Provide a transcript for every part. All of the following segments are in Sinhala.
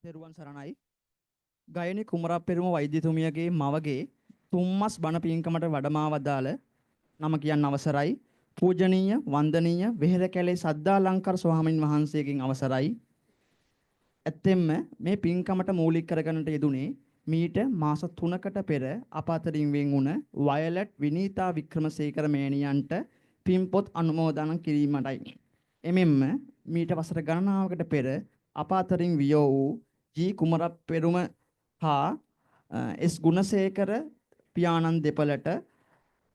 තෙරුවන් සරණයි. ගයනි කුමරප්පෙරුම වෛද්‍යතුමියගේ මවගේ තුම්මස් බණ පින්කමට වඩමා වදාළ නම කියන්න අවසරයි. පූජනීය වන්දනීය වෙහෙරකැලේ සද්දාලංකර ස්වාමින් වහන්සේගෙන් අවසරයි. ඇත්තෙන්ම මේ පින්කමට මූලික කරගන්නට යෙදුනේ මීට මාස 3කට පෙර අප අතරින් වෙන් වුණ වයලට් විනීතා වික්‍රමසේකර මෑණියන්ට පින්පොත් අනුමෝදන් කිරීමටයි. එමෙන්ම මීට වසර ගණනාවකට පෙර අප අතරින් වියෝ වූ ජී කුමරප්පෙරුම හා එස් ගුණසේකර පියාණන් දෙපළට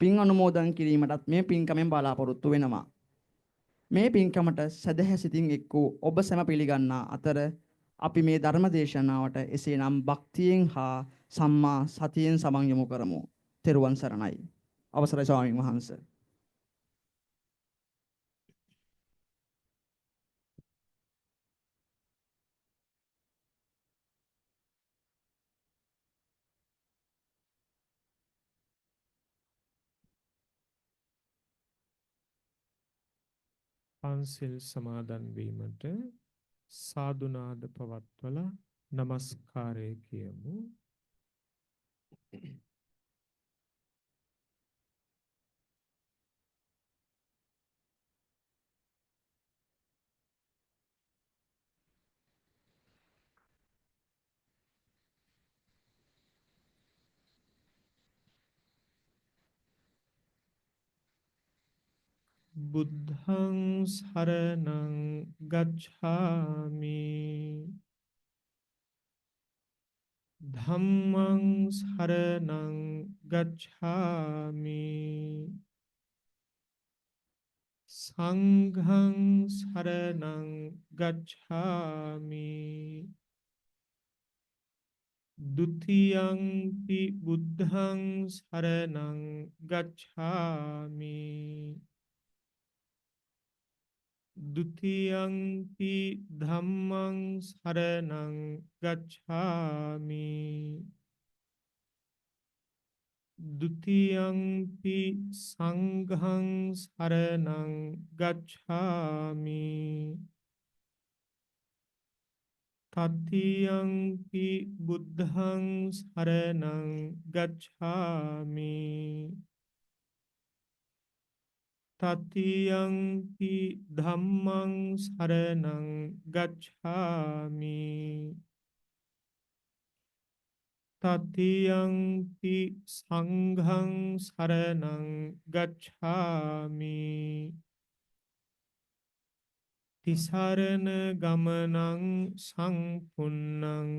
පින් අනුමෝදන් කිරීමටත් මේ පින්කමෙන් බලාපොරොත්තු වෙනවා. මේ පින්කමට සදහැසිතින් එක් වූ ඔබ සැම පිළිගන්නා අතර අපි මේ ධර්ම දේශනාවට එසේනම් භක්තියෙන් හා සම්මා සතියෙන් සමන් යොමු කරමු. තෙරුවන් සරණයි. අවසරයි ස්වාමීන් වහන්සේ. පන්සිල් සමාදන් වීමට සාදුනාද පවත්වලා নমස්කාරය කියමු. බුද්ධං සරණං ගච්ඡාමි ධම්මං සරණං ගච්ඡාමි සංඝං සරණං ගච්ඡාමි ဒ ුතියං පි බුද්ධං සරණං ගච්ඡාමි ဒ ුතියං පි ධම්මං සරණං ගච්ඡාමි ဒ ුතියං පි සංඝං සරණං ගච්ඡාමි තතියංපි බුද්ධං සරණං ගච්ඡාමි තතියංපි ධම්මං සරණං ගච්ඡාමි තතියංපි සංඝං සරණං ගච්ඡාමි තිසරණ ගමනං සංපුන්නං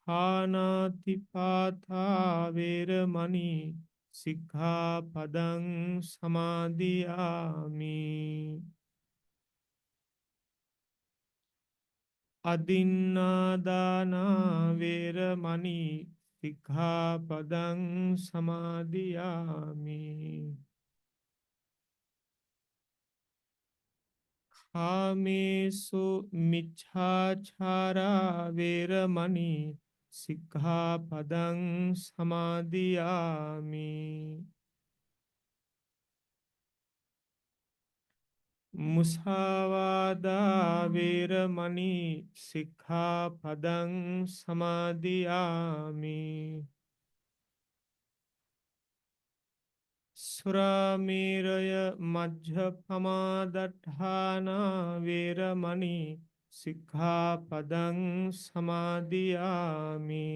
පානාතිපාතා වේරමණී සික්ඛාපදං සමාදියාමි අදින්නාදාන වේරමණී සික්ඛාපදං සමාදියාමි කාමේසු මිච්ඡාචාරා වේරමණී සික්ඛාපදං සමාදියාමි මුසාවාදා වේරමණී සික්ඛාපදං සමාදියාමි සුරාමේරය මජ්ජපමාදට්ඨානා වේරමණී සික්ඛාපදං සමාදියාමි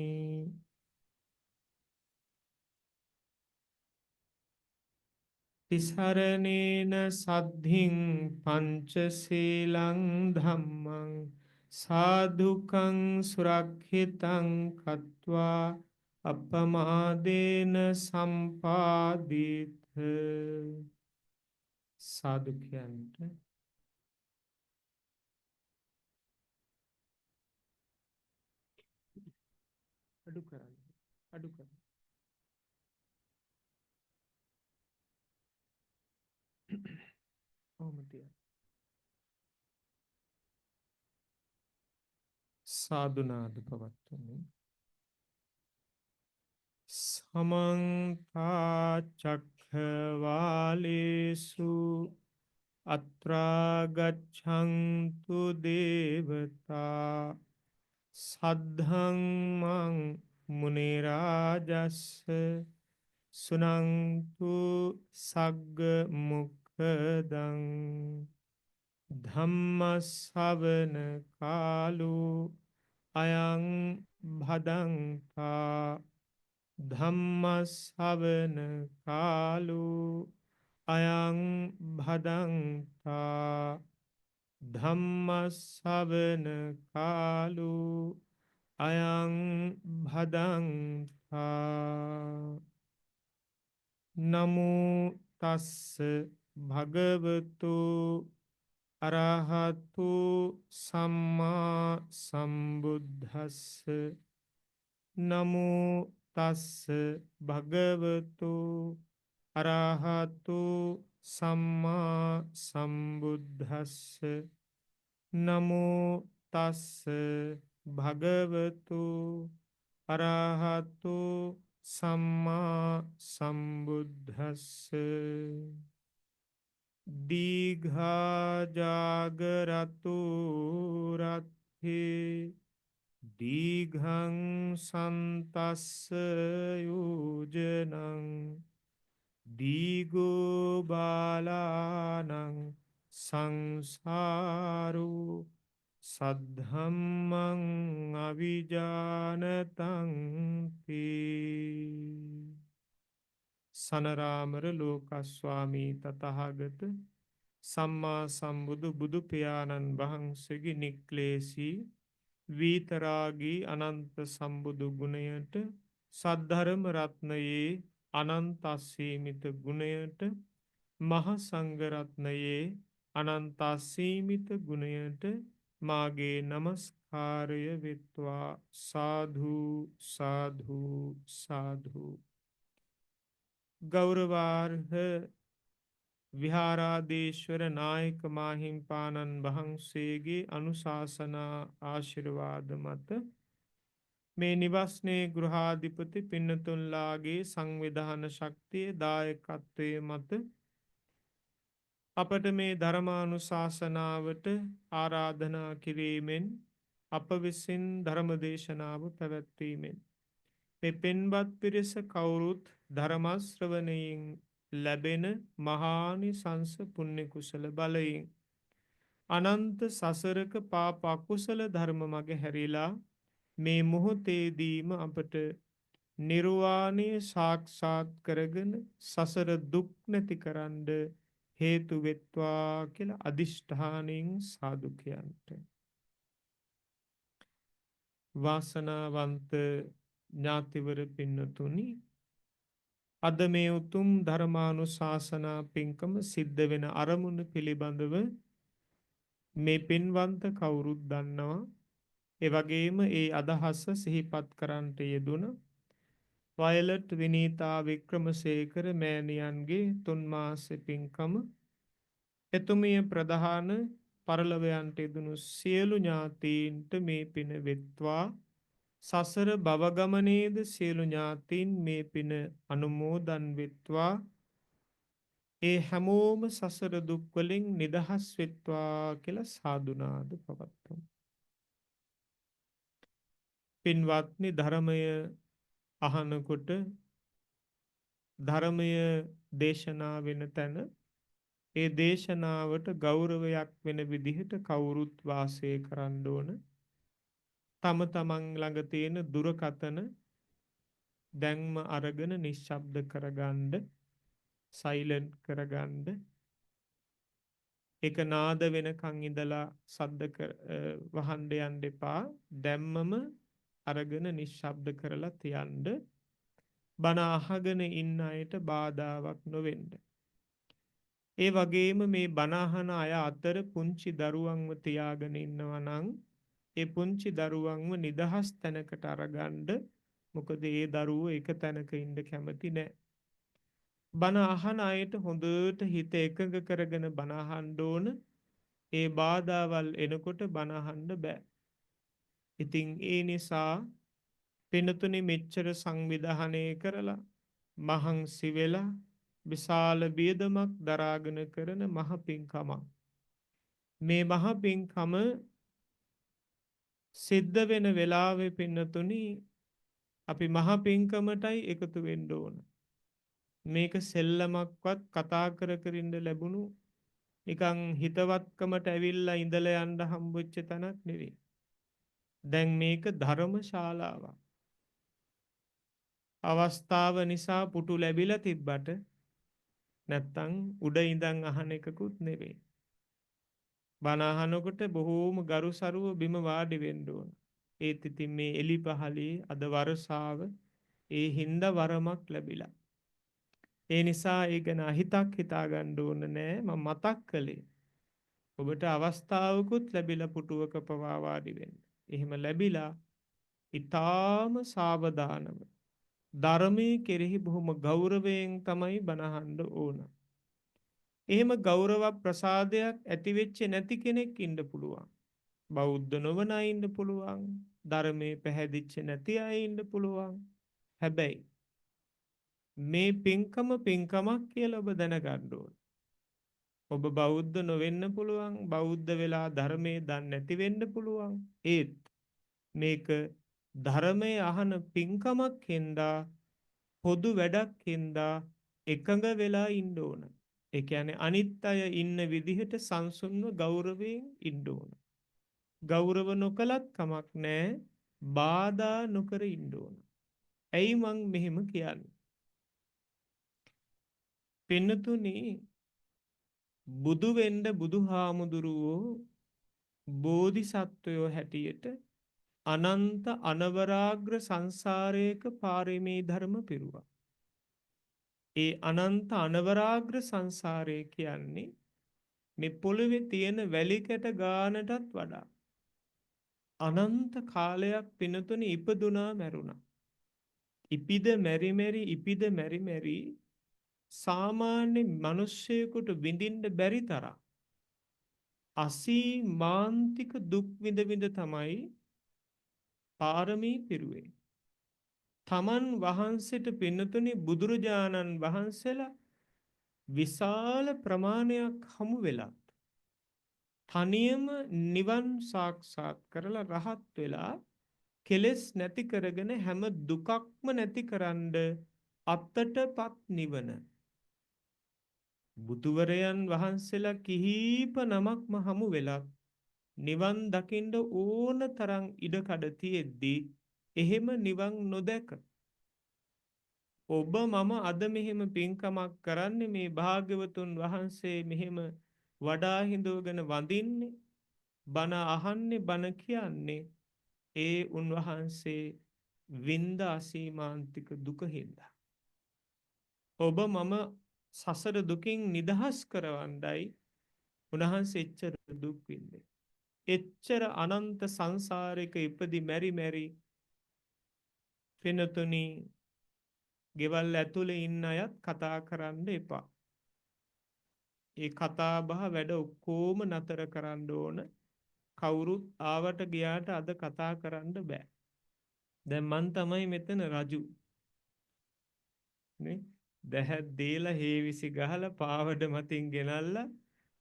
තිසරණේන සද්ධින් පංචශීලං ධම්මං සාදුකං සුරක්ෂිතං කତ୍වා අපමාදේන සම්පාදිත සාදුකයන්ට අඩු කරන්න අඩු කරන්න ඕමතිය සාදුනාද පවත්වමු සමන්තා චක්ඛවාලේසු අත්‍රාගච්ඡන්තු දේවතා සද්ධං මං මුනි රාජස්ස සුනන්තු සග්ග මොක්ඛදං ධම්මස්සවන කාලෝ අයං භදංතා ධම්මස්සවන කාලෝ අයං භදංතා ධම්මස්සවන කාලෝ අයං භදංතා නමෝ තස්ස භගවතු අරහතු සම්මා සම්බුද්දස්ස නමෝ තස්ස භගවතු අරහතු සම්මා සම්බුද්දස්ස නමෝ තස්ස භගවතු අරහතු සම්මා සම්බුද්දස්ස දීඝාජාගරතු රත්ථේ දීඝං සන්තස්ස යෝජනං දීගෝ බාලානං සංසාරෝ සද්ධම්මං අවිජානතං තී සනරාමර ලෝකස්වාමී තතහාගත සම්මා සම්බුදු බුදු පියාණන් වහන්සේගේ නික්ලේශී වීතරාගී අනන්ත සම්බුදු ගුණයට සද්ධර්ම රත්නයේ අනන්ත අසීමිත ගුණයට මහා සංඝරත්නයේ අනන්ත අසීමිත ගුණයට මාගේ නමස්කාරය වෙත්වා සාධු සාධු සාධු ගෞරවාර්හ විහාරාදීශ්වර නායක මාහිම්පාණන් වහන්සේගේ අනුශාසනා ආශිර්වාද මත මේ නිවස්නේ ගෘහාධිපති පින්නතුන්ලාගේ සංවිධාන ශක්තිය දායකත්වයේ මත අපට මේ ධර්මානුශාසනාවට ආරාධනා කිරීමෙන් අප විසින් ධර්ම දේශනාව පැවැත්වීමෙන් මේ පෙන්වත් පිරිස කවුරුත් ධර්ම ශ්‍රවණයෙන් ලැබෙන මහානිසංස පුණ්‍ය කුසල බලයෙන් අනන්ත සසරක පාප අකුසල ධර්ම මග හැරිලා මේ මොහොතේදීම අපට නිර්වාණය සාක්ෂාත් කරගෙන සසර දුක් නැති කරන්න හේතු වෙත්වා කියලා අදිෂ්ඨානයෙන් සාදු කියන්ට වාසනාවන්ත ඥාතිවර පින්නතුනි අද මේ උතුම් ධර්මානුශාසනා පින්කම සිද්ධ වෙන අරමුණ පිළිබඳව මේ පින්වන්ත කවුරුත් දන්නවා. ඒ වගේම ඒ අදහස සිහිපත් කරන්නට යෙදුන වයලට් විනීතා වික්‍රමසේකර මෑණියන්ගේ 3 මාස පින්කම එතුමිය ප්‍රධාන පරලොවයන්ට යෙදුණු සියලු ඥාතීන්ට මේ පින වෙත්වා සසර භව ගමනේද සියලු ඥාතීන් මේ පින අනුමෝදන් වෙත්වා ඒ හැමෝම සසර දුක් වලින් නිදහස් වෙත්වා කියලා සාදුනාද පවත්වමු. පින්වත්නි ධර්මය අහනකොට ධර්මය දේශනා වෙන තැන ඒ දේශනාවට ගෞරවයක් වෙන විදිහට කවුරුත් වාසය කරන්න ඕන. තම තමන් ළඟ තියෙන දුරකතන දැන්ම අරගෙන නිශ්ශබ්ද කරගන්න සයිලන්ට් කරගන්න එක නාද වෙනකන් ඉඳලා සද්ද වහන්න යන්න එපා. දැම්මම අරගෙන නිශ්ශබ්ද කරලා තියන්න. බණ අහගෙන ඉන්න අයට බාධාවක් නොවෙන්න. ඒ වගේම මේ බණ අහන අය අතර පුංචි දරුවන්ව තියාගෙන ඉන්නවා නම් ඒ පුංචි දරුවන්ව නිදහස් තැනකට අරගන්න. මොකද ඒ දරුවෝ එක තැනක ඉන්න කැමති නැහැ. බණ අහන අයට හොඳට හිත එකඟ කරගෙන බණ අහන්න ඕන. ඒ බාධාවල් එනකොට බණ අහන්න බෑ. ඉතින් ඒ නිසා පිනතුනි මෙච්චර සංවිධානය කරලා මහන්සි වෙලා විශාල වියදමක් දරාගෙන කරන මහ පින්කමක්. මේ මහ පින්කම සිද්ධ වෙන වෙලාවේ පින්නතුනි අපි මහ පින්කමටයි එකතු වෙන්න ඕන. මේක සෙල්ලමක්වත් කතා කර කර ඉන්න ලැබුණු නිකන් හිතවත්කමට ඇවිල්ලා ඉඳලා යන්න හම්බෙච්ච තැනක් නෙවෙයි. දැන් මේක ධර්මශාලාවක්. අවස්ථාව නිසා පුටු ලැබිලා තිබ්බට නැත්තම් උඩ ඉඳන් අහන එකකුත් නෙවෙයි. බණ අහනකොට බොහෝම ගරු සරුව බිම වාඩි වෙන්න ඕන. ඒත් ඉතින් මේ එලි පහලේ අද වර්ෂාව ඒ හින්දා වරමක් ලැබිලා. ඒ නිසා ඒ ගැන අහිතක් හිතා ගන්න ඕන නෑ. මම මතක් කළේ ඔබට අවස්ථාවකුත් ලැබිලා පුටුවක පවා වාඩි වෙන්න. එහෙම ලැබිලා ඊටාම සාවධානව ධර්මයේ කෙරෙහි බොහොම ගෞරවයෙන් තමයි බණහන්න ඕන. එහෙම ගෞරව ප්‍රසාදයක් ඇති වෙච්ච නැති කෙනෙක් ඉන්න පුළුවන්. බෞද්ධ නොවන අය ඉන්න පුළුවන්. ධර්මයේ පැහැදිච්ච නැති අය ඉන්න පුළුවන්. හැබැයි මේ පින්කම පින්කමක් කියලා ඔබ දැනගන්න ඕන. ඔබ බෞද්ධ නොවෙන්න පුළුවන්. බෞද්ධ වෙලා ධර්මයේ දන්නේ නැති වෙන්න පුළුවන්. ඒත් මේක ධර්මයේ අහන පින්කමක් හින්දා පොදු වැඩක් හින්දා එකඟ වෙලා ඉන්න ඕන. ඒ කියන්නේ අනිත් අය ඉන්න විදිහට සංසුන්ව ගෞරවයෙන් ඉන්න ඕන. ගෞරව නොකලත් කමක් නැහැ. බාධා නොකර ඉන්න ඕන. ඇයි මං මෙහෙම කියන්නේ? පින්නතුනි බුදු වෙන්න බුදුහාමුදුරුවෝ බෝධිසත්වයෝ හැටියට අනන්ත අනවරාග්‍ර සංසාරයක පාරමී ධර්ම පිරුවා. ඒ අනන්ත අනවරාග්‍ර සංසාරය කියන්නේ මේ පොළවේ තියෙන වැලි කැට ගානටත් වඩා අනන්ත කාලයක් පිනතුනි ඉපදුනා මැරුණා. ඉපිද මෙරි මෙරි ඉපිද මෙරි මෙරි සාමාන්‍ය මිනිස්සෙකුට විඳින්න බැරි තරම් අසීමාන්තික දුක් විඳ විඳ තමයි පාරමී පිරුවේ. තමන් වහන්සේට පින්නතුනි බුදුරජාණන් වහන්සේලා විශාල ප්‍රමාණයක් හමු වෙලා තනියම නිවන් සාක්ෂාත් කරලා රහත් වෙලා කෙලෙස් නැති කරගෙන හැම දුකක්ම නැති කරන්න අත්තටපත් නිවන බුදුවරයන් වහන්සේලා කිහිප නමක්ම හමු වෙලා නිවන් දකින්න ඕන තරම් ඉඩකඩ තියෙද්දී එහෙම නිවන් නොදැක ඔබ මම අද මෙහෙම පින්කමක් කරන්නේ මේ භාග්‍යවතුන් වහන්සේ මෙහෙම වඩා හිඳවගෙන වඳින්නේ බණ අහන්නේ බණ කියන්නේ ඒ උන්වහන්සේ වින්ද අසීමාන්තික දුක හින්දා ඔබ මම සසර දුකින් නිදහස් කරවන්නයි උන්වහන්සේ එච්චර දුක් විඳේ. එච්චර අනන්ත සංසාරයක ඉපදි මෙරි මෙරි පිනතුනි ගෙවල් ඇතුලේ ඉන්න අයත් කතා කරන්න එපා. ඒ කතා බහ වැඩ ඔක්කොම නතර කරන්න ඕන. කවුරුත් ආවට ගියාට අද කතා කරන්න බෑ. දැන් මං තමයි මෙතන රජු. නේ? දැහැත් දීලා හේවිසි ගහලා පාවඩ මතින් ගෙනල්ලා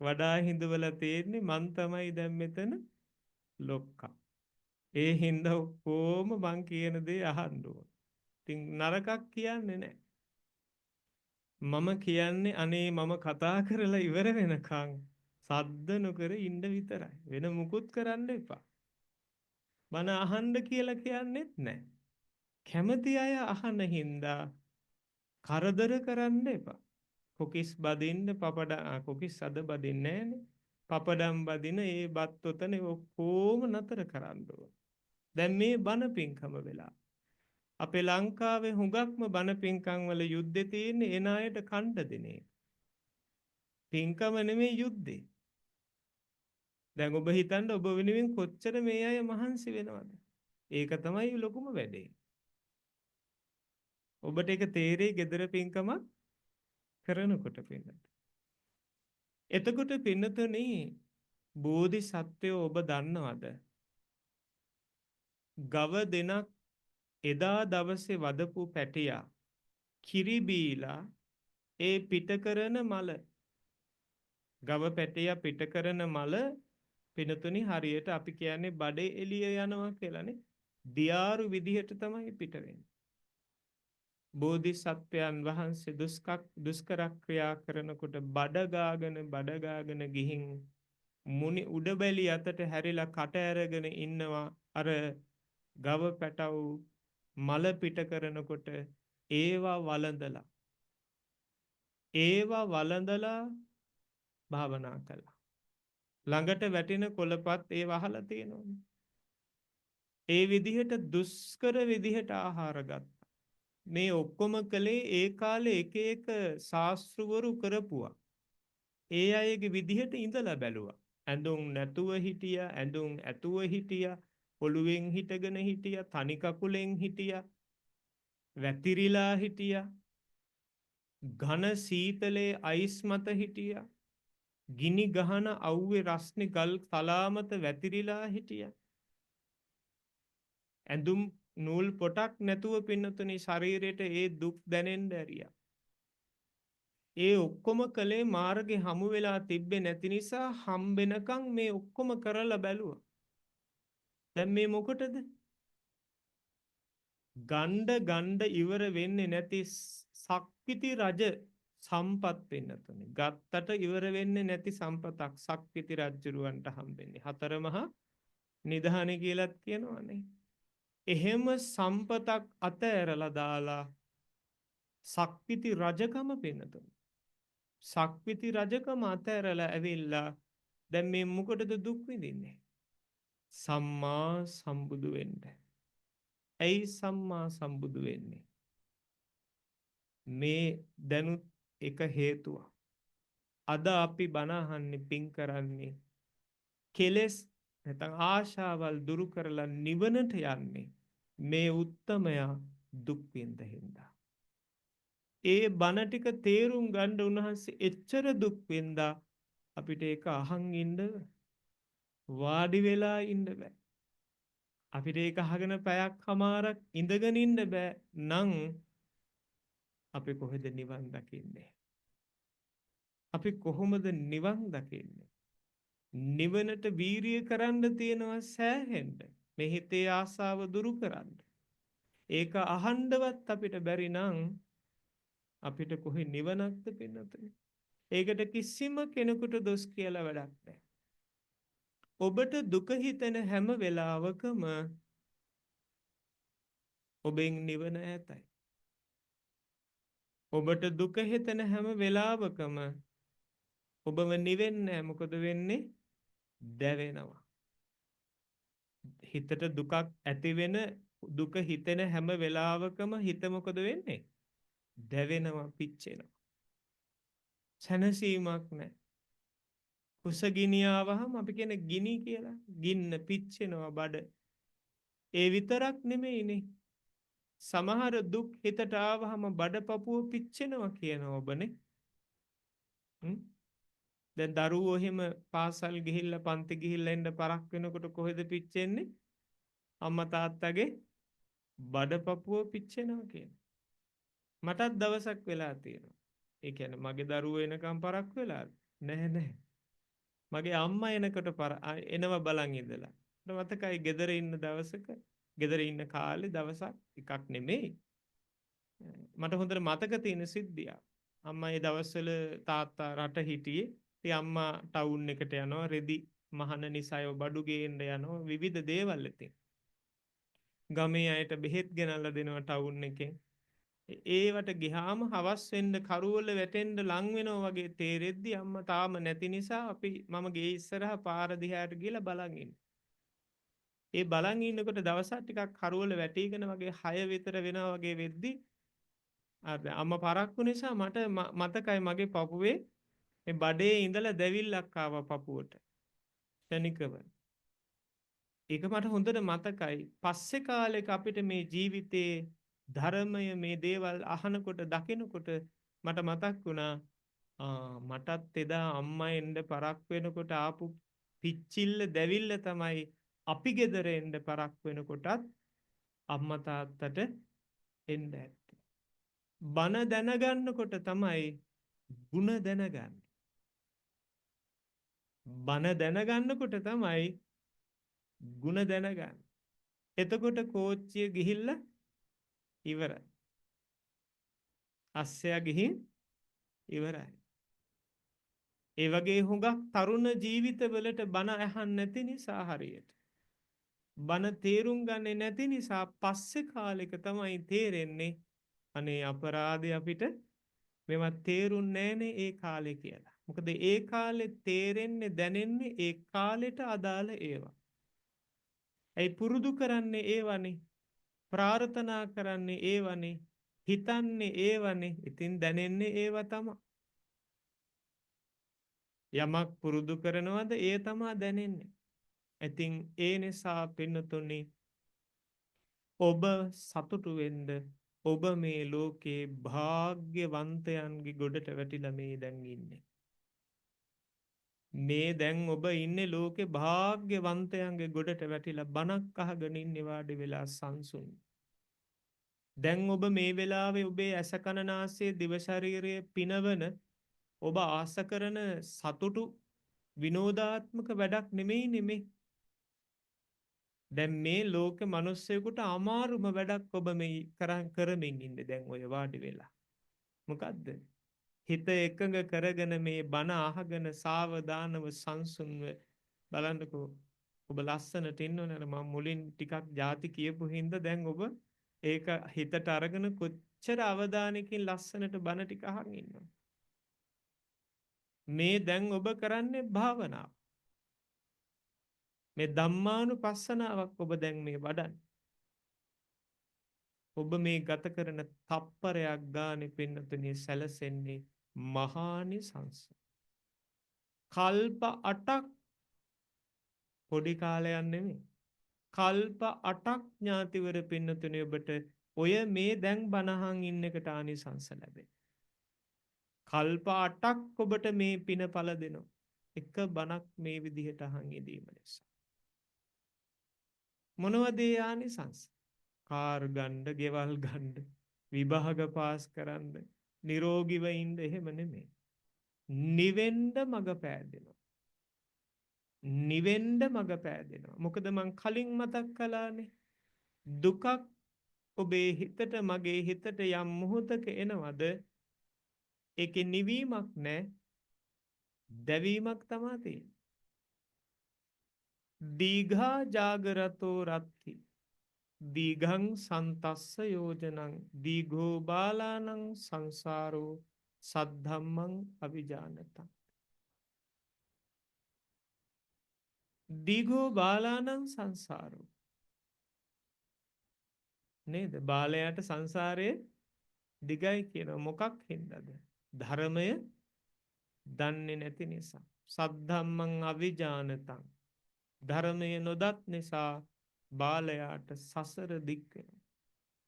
වඩා හිඳවලා තියෙන්නේ මං තමයි දැන් මෙතන ලොක්කා. ඒ හින්දා ඔක්කොම මං කියන දේ අහන්න ඕන. ඉතින් නරකක් කියන්නේ නැහැ. මම කියන්නේ අනේ මම කතා කරලා ඉවර වෙනකන් සද්ද නොකර ඉන්න විතරයි. වෙන මුකුත් කරන්න එපා. බන අහන්න කියලා කියන්නෙත් නැහැ. කැමති අය අහන හින්දා කරදර කරන්න එපා. කොකිස් බදින්න කොකිස් අද බදින්නේ නැහනේ. පපඩම් බදින ඒ බත් ඔතන ඔක්කොම නතර කරන්න ඕන. දැන් මේ බන පිංකම වෙලා අපේ ලංකාවේ හුඟක්ම බන පිංකම් වල යුද්ධේ තියෙන්නේ එන අයට කණ්ඩ දෙන එක. පිංකම නෙමෙයි යුද්ධේ. දැන් ඔබ හිතන්න ඔබ වෙනුවෙන් කොච්චර මේ අය මහන්සි වෙනවද? ඒක තමයි ලොකුම වැඩේ. ඔබට ඒක තේරෙයි gedara පිංකම කරනකොට පින්නත. එතකොට පින්නතනේ බෝධිසත්වයෝ ඔබ දන්නවද? ගව දෙනක් එදා දවසේ වදපු පැටියා කිරි බීලා ඒ පිට කරන මල ගව පැටියා පිට කරන මල පිනතුනි හරියට අපි කියන්නේ බඩේ එළිය යනවා කියලානේ. දියාරු විදිහට තමයි පිට වෙන්නේ. බෝධිසත්වයන් වහන්සේ දුෂ්කර ක්‍රියා කරනකොට බඩ ගාගෙන ගිහින් මුනි උඩබැලි අතට හැරිලා කට ඇරගෙන ඉන්නවා අර ගව පැටව් මල පිට කරනකොට ඒවා වළඳලා භාවනා කළා. ළඟට වැටෙන කොළපත් ඒ වහලා තියෙනවනේ. ඒ විදිහට දුෂ්කර විදිහට ආහාර ගත්තා. මේ ඔක්කොම කළේ ඒ කාලේ එක එක ශාස්ත්‍රවරු කරපුවා. ඒ අයගේ විදිහට ඉඳලා බැලුවා. ඇඳුම් නැතුව හිටියා, ඇඳුම් ඇතුව හිටියා, ඔළුවෙන් හිටගෙන හිටියා, තනි කකුලෙන් හිටියා, වැතිරිලා හිටියා, ඝන සීතලේ අයිස් මත හිටියා, ගිනි ගහන අවුවේ රස්නේ ගල් තලාමත වැතිරිලා හිටියා. ඇඳුම් නූල් පොටක් නැතුව පින්නතුනි ශරීරයට ඒ දුක් දැනෙන්න ඇරියා. ඒ ඔක්කොම කලේ මාර්ගේ හමු වෙලා තිබ්බේ නැති නිසා හම්බෙනකන් මේ ඔක්කොම කරලා බැලුවා. දැන් මේ මොකටද? ගණ්ඩ ඉවර වෙන්නේ නැති සක්විති රජ සම්පත් වෙන්නතුනි. ගත්තට ඉවර වෙන්නේ නැති සම්පතක් සක්විති රජුරවන්ට හම්බෙන්නේ. හතරමහා නිධානය කියලාත් කියනවනේ. එහෙම සම්පතක් අතෑරලා දාලා සක්විති රජකම පින්නතුනි. සක්විති රජකම අතෑරලා ඇවිල්ලා දැන් මේ මොකටද දුක් විඳින්නේ? සම්මා සම්බුදු වෙන්න. ඇයි සම්මා සම්බුදු වෙන්නේ? මේ දැනුත් එක හේතුවක්. අද අපි බණ අහන්නේ පින් කරන්නේ කෙලෙස් නැත්නම් ආශාවල් දුරු කරලා නිවනට යන්නේ මේ උත්තමයා දුක් විඳ හින්දා. ඒ බණ ටික තේරුම් ගන්න උන්වහන්සේ එච්චර දුක් විඳා අපිට ඒක අහන් ඉන්න වාඩි වෙලා ඉන්න බෑ. අපිට ඒක අහගෙන පැයක් හමාරක් ඉඳගෙන ඉන්න බෑ නම් අපි කොහෙද නිවන් දකින්නේ? අපි කොහොමද නිවන් දකින්නේ? නිවනට වීරිය කරන්න තියෙනවා සෑහෙන්න. මේ හිතේ ආසාව දුරු කරන්න. ඒක අහන්නවත් අපිට බැරි නම් අපිට කොහේ නිවනක්ද පින්නතුනේ? ඒකට කිසිම කෙනෙකුට දොස් කියලා වැඩක් නැහැ. ඔබට දුක හිතෙන හැම වෙලාවකම ඔබෙන් නිවන ඈතයි. ඔබට දුක හිතෙන හැම වෙලාවකම ඔබව නිවෙන්නේ මොකද වෙන්නේ? දැවෙනවා. හිතට දුකක් ඇති වෙන දුක හිතෙන හැම වෙලාවකම හිත මොකද වෙන්නේ? දැවෙනවා, පිච්චෙනවා. සැනසීමක් නැහැ. කුසගිනියාවහම අපි කියන ගිනි කියලා. ගින්න පිච්චෙනවා බඩ. ඒ විතරක් නෙමෙයිනේ. සමහර දුක් හිතට ආවහම බඩපපුව පිච්චෙනවා කියනවා ඔබනේ. දැන් දරුවෝ එහෙම පාසල් ගිහිල්ලා පන්ති ගිහිල්ලා එන්න පරක් වෙනකොට කොහෙද පිච්චෙන්නේ? අම්මා තාත්තගේ බඩපපුව පිච්චෙනවා කියනවා. මටත් දවසක් වෙලා තියෙනවා. ඒ කියන්නේ මගේ දරුවෝ එනකම් පරක් වෙලාද? නැහැ. මගේ අම්මා එනකොට එනවා බලන් ඉඳලා. මට මතකයි ගෙදර ඉන්න දවසක ගෙදර ඉන්න කාලේ දවසක් එකක් නෙමෙයි. මට හොඳට මතක තියෙන සිද්ධියක්. අම්මා ඒ දවස්වල තාත්තා රට හිටියේ. ඉතින් අම්මා ටවුන් එකට යනවා රෙදි මහන නිසා බඩු ගේන්න යනවා විවිධ දේවල් ඉතින්. ගමේ අයට බෙහෙත් ගෙනල්ලා දෙනවා ටවුන් එකෙන්. ඒවට ගියාම හවස් වෙන්න කරුවල වැටෙන්න ලං වෙනවා වගේ තේරෙද්දි අම්මා තාම නැති නිසා මම ගේ ඉස්සරහා පාර දිහාට ගිහලා බලන් ඉන්නවා. ඒ බලන් ඉන්නකොට දවසක් ටිකක් කරුවල වැටිගෙන වගේ 6 විතර වෙනවා වගේ වෙද්දි අම්මා පරක්කු නිසා මට මතකයි මගේ පපුවේ මේ බඩේ ඉඳලා දැවිල්ලක් ආවා පපුවට. ශනිකව. ඒක මට හොඳට මතකයි. පස්සේ කාලෙක අපිට මේ ජීවිතේ ධර්මය මේ දේවල් අහනකොට දකිනකොට මට මතක් වුණා මටත් එදා අම්මා එන්න පරක් වෙනකොට ආපු පිච්චිල්ල දැවිල්ල තමයි අපි ගෙදර එන්න පරක් වෙනකොටත් අම්මා තාත්තට එන්න ඇත්තේ. බන දැනගන්නකොට තමයි ಗುಣ දැනගන්න. බණ දැනගන්නකොට තමයි ಗುಣ දැනගන්න. එතකොට කෝච්චිය ගිහිල්ලා ඉවරයි. අස්සයා ගිහින් ඉවරයි. ඒ වගේ හුඟක් තරුණ ජීවිතවලට බණ අහන්න නැති නිසා හරියට. බණ තේරුම් ගන්නේ නැති නිසා පස්සේ කාලෙක තමයි තේරෙන්නේ අනේ අපරාධය අපිට මේවා තේරුම් නැනේ ඒ කාලේ කියලා. මොකද ඒ කාලේ තේරෙන්නේ දැනෙන්නේ ඒ කාලෙට අදාළ ඒවා. ඒ පුරුදු කරන්නේ ඒවනේ. ප්‍රාර්ථනා කරන්නේ ඒවනේ. හිතන්නේ ඒවනේ. ඉතින් දැනෙන්නේ ඒවා තමයි. යමක් පුරුදු කරනවද ඒ තමයි දැනෙන්නේ. ඉතින් ඒ නිසා පින්නතුනි ඔබ සතුටු වෙන්න ඔබ මේ ලෝකේ භාග්‍යවන්තයන්ගේ ගොඩට වැටිලා මේ දැන් ඉන්නේ. මේ දැන් ඔබ ඉන්නේ ලෝකේ භාග්‍යවන්තයන්ගේ ගොඩට වැටිලා බණක් අහගෙන ඉන්නේ වාඩි වෙලා සංසුන්. දැන් ඔබ මේ වෙලාවේ ඔබේ ඇස කන නාසය දිව ශරීරයේ පිනවන ඔබ ආස කරන සතුටු විනෝදාත්මක වැඩක් නෙමෙයි. දැන් මේ ලෝක මිනිස්සෙකුට අමාරුම වැඩක් ඔබ මේ කරමින් ඉන්නේ දැන් ඔය වාඩි වෙලා. මොකද්ද? හිත එකඟ කරගෙන මේ බණ අහගෙන සාවධානව සංසුන්ව බලන්නකෝ. ඔබ ලස්සනට ඉන්නවනේ මම මුලින් ටිකක් ಜಾති කියපු හින්දා දැන් ඔබ ඒක හිතට අරගෙන කොච්චර අවධානයකින් ලස්සනට බණ ටික අහන් ඉන්නවද? මේ දැන් ඔබ කරන්නේ භාවනාව. මේ ධම්මානුපස්සනාවක් ඔබ දැන් මේ වඩන්නේ. ඔබ මේ ගත කරන තප්පරයක් ගානේ පින්නතුනේ සැලසෙන්නේ මහානිසංස. කල්ප 8ක් පොඩි කාලයක් නෙමෙයි. කල්ප 8ක් ඥාතිවර පින්නතුනේ ඔබට ඔය මේ දැන් බණහන් ඉන්න එකට ආනිසංස ලැබෙයි. කල්ප 8ක් ඔබට මේ පින පළ දෙනවා. එක බණක් මේ විදිහට අහන් ඉදීම නිසා. මොනවද ඒ ආනිසංස? කාර් ගන්න, ගෙවල් ගන්න, විභාග පාස් කරන්න, නිරෝගීව ඉන්න එහෙම නෙමෙයි. නිවෙන්න මඟ පෑදෙනවා. නිවෙන්න මඟ පෑදෙනවා. මොකද මං කලින් මතක් කළානේ. දුකක් ඔබේ හිතට මගේ හිතට යම් මොහොතක එනවද? ඒකේ නිවීමක් නැහැ. දැවීමක් තමයි තියෙන්නේ. දීඝා ජාගරතෝ රත්ති දීඝං සන්තස්ස යෝජනං දීඝෝ බාලානං සංසාරෝ සද්ධම්මං අවිජානතං. දීඝෝ බාලානං සංසාරෝ නේද? බාලයාට සංසාරයේ දිගයි කියන මොකක් හින්දාද? ධර්මය දන්නේ නැති නිසා. සද්ධම්මං අවිජානතං. ධර්මය නොදත් නිසා බාලයාට සසර දික් වෙනවා.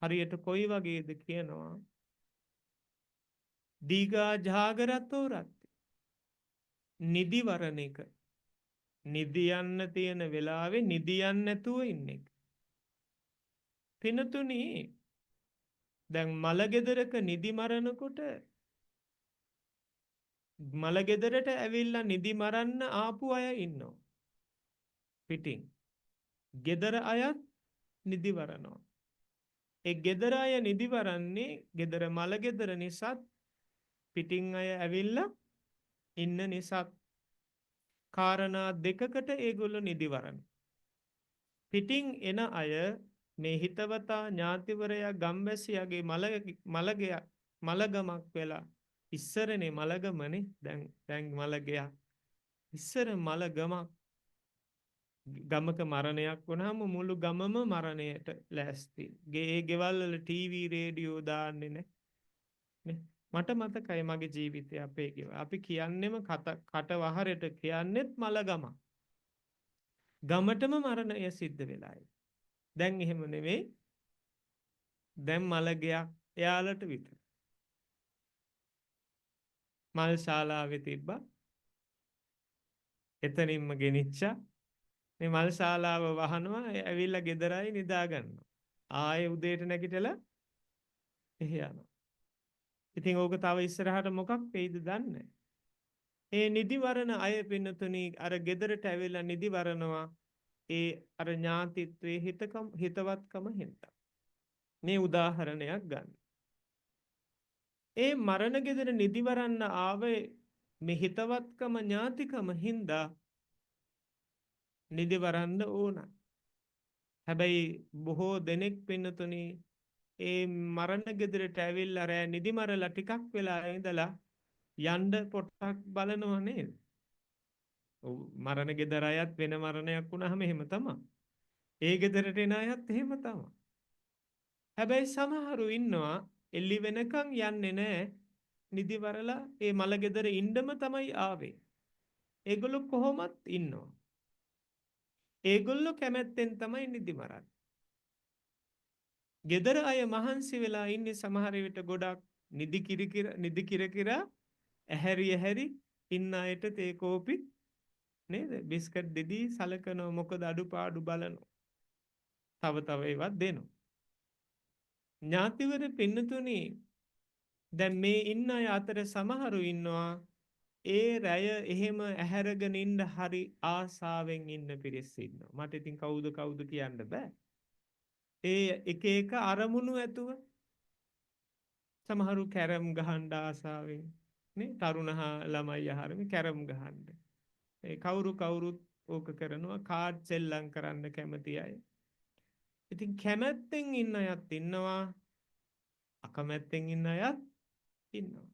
හරියට කොයි වගේද කියනවා? දීඝා ජාගරතෝ රත්ති. නිදිවරණ එක. නිදියන්න තියෙන වෙලාවේ නිදියන්න නැතුව ඉන්නේ. පිනතුනි දැන් මලගෙදරක නිදි මරනකොට මලගෙදරට ඇවිල්ලා නිදි මරන්න ආපු අය ඉන්නවා. පිටින්. ගෙදර අයත් නිදි වරනවා. ඒ ගෙදර අය නිදි වරන්නේ ගෙදර මලගෙදර නිසා පිටින් අය ඇවිල්ලා ඉන්න නිසා කාරණා දෙකකට ඒගොල්ලෝ නිදි වරන. පිටින් එන අය මේ හිතවතා ඥාතිවරයා ගම්වැසියාගේ මලගමක් වෙලා ඉස්සරනේ මලගමනේ දැන් මලගයක් ඉස්සර මලගමක් ගමක මරණයක් වුණාම මුළු ගමම මරණයට ලෑස්ති. ඒ ගෙවල් වල ටීවී රේඩියෝ දාන්නේ නැහැ. මට මතකයි මගේ ජීවිතේ අපේ ගෙවල්. අපි කියන්නෙම කට වහරට කියන්නෙත් මලගම. ගමටම මරණය සිද්ධ වෙලායි. දැන් එහෙම නෙවෙයි. දැන් මලගයක් එයාලට විතර. මල් ශාලාවේ තිබ්බා. එතනින්ම ගෙනිච්චා. මේ මල් ශාලාව වහනවා ඇවිල්ලා ගෙදරයි නිදා ගන්නවා. ආයේ උදේට නැගිටලා එහෙ යනවා. ඉතින් ඕක තව ඉස්සරහට මොකක් වෙයිද දන්නේ නැහැ. ඒ නිදිවරණ අය පින්නතුනි අර ගෙදරට ඇවිල්ලා නිදිවරනවා ඒ අර ඥාතිත්වයේ හිතවත්කම හින්දා. මේ උදාහරණයක් ගන්න. ඒ මරණ ගෙදර නිදිවරන්න ආවේ මේ හිතවත්කම ඥාතිකම හින්දා නිදිවරන්න ඕන. හැබැයි බොහෝ දෙනෙක් පින්නතුනි ඒ මරණ ගෙදරට ඇවිල්ලා රෑ නිදිමරලා ටිකක් වෙලා ඉඳලා යන්න පොට්ටක් බලනවා නේද? ඔව් මරණ ගෙදර අයත් වෙන මරණයක් වුණාම එහෙම තමයි. ඒ ගෙදරට එන අයත් එහෙම තමයි. හැබැයි සමහරු ඉන්නවා එළි වෙනකන් යන්නේ නැහැ. නිදිවරලා ඒ මල ගෙදර ඉන්නම තමයි ආවේ. ඒගොල්ලෝ කොහොමත් ඉන්නවා. ඒගොල්ලෝ කැමැත්තෙන් තමයි නිදිමරන්නේ. ගෙදර අය මහන්සි වෙලා ඉන්නේ සමහර විට ගොඩක් නිදි කිර ඇහැරි ඉන්න අයට තේ කෝපි නේද බිස්කට් දෙදී සලකනවා මොකද අඩුපාඩු බලනවා. තව ඒවත් දෙනවා. ඥාතිවර පින්නතුනි දැන් මේ ඉන්න අය අතර සමහරු ඉන්නවා ඒ රැය එහෙම ඇහැරගෙන ඉන්න හරි ආසාවෙන් ඉන්න පිරිස් ඉන්නවා. මට ඉතින් කවුද කියන්න බෑ. ඒ එක අරමුණු ඇතුව සමහරු කැරම් ගහන්න ආසාවෙන් නේ තරුණහා ළමයි ආහාරෙම කැරම් ගහන්න. ඒ කවුරුත් ඕක කරනවා කාඩ් සෙල්ලම් කරන්න කැමති අය. ඉතින් කැමැත්තෙන් ඉන්න අයත් ඉන්නවා අකමැත්තෙන් ඉන්න අයත් ඉන්නවා.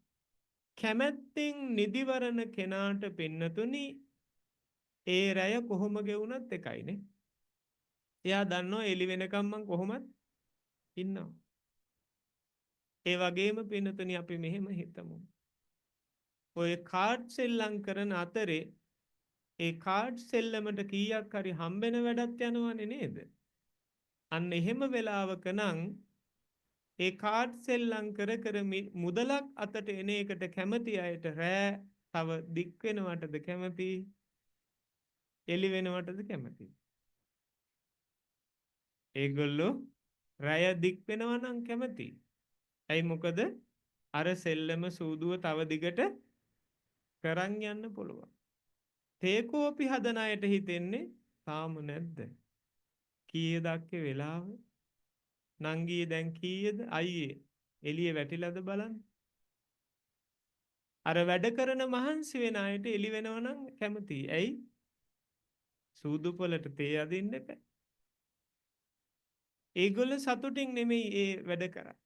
කැමැත්තෙන් නිදිවරණ කෙනාට පින්නතුනි ඒ රැය කොහොම ගෙවුනත් එකයිනේ. එයා දන්නවා එළි වෙනකම් මං කොහොමත් ඉන්නවා. ඒ වගේම පින්නතුනි අපි මෙහෙම හිතමු. ඔය කාඩ් සෙල්ලම් කරන අතරේ ඒ කාඩ් සෙල්ලමට කීයක් හරි හම්බෙන වැඩක් යනවනේ නේද? අන්න එහෙම වෙලාවක නම් ඒ කාඩ් සෙල්ලම් කර මුදලක් අතට එන එකට කැමති අයට රෑ තව දික් වෙනවටද කැමති? එළි වෙනවටද කැමති? ඒගොල්ලෝ රැය දික් වෙනවා නම් කැමති. ඇයි මොකද අර සෙල්ලම සූදුව තව දිගට කරන් යන්න පුළුවන්. තේකෝපි හදන අයට හිතෙන්නේ තාම නැද්ද? කීයද අක්කේ වෙලාව? නංගී දැන් කීයද? අයියේ එළිය වැටිලාද බලන්න. අර වැඩ කරන මහන්සි වෙන අයට එළි වෙනව නම් කැමතියි. ඇයි? සූදු පොලට තේ අදින්න එපා. ඒගොල්ලෝ සතුටින් නෙමෙයි ඒ වැඩ කරන්නේ.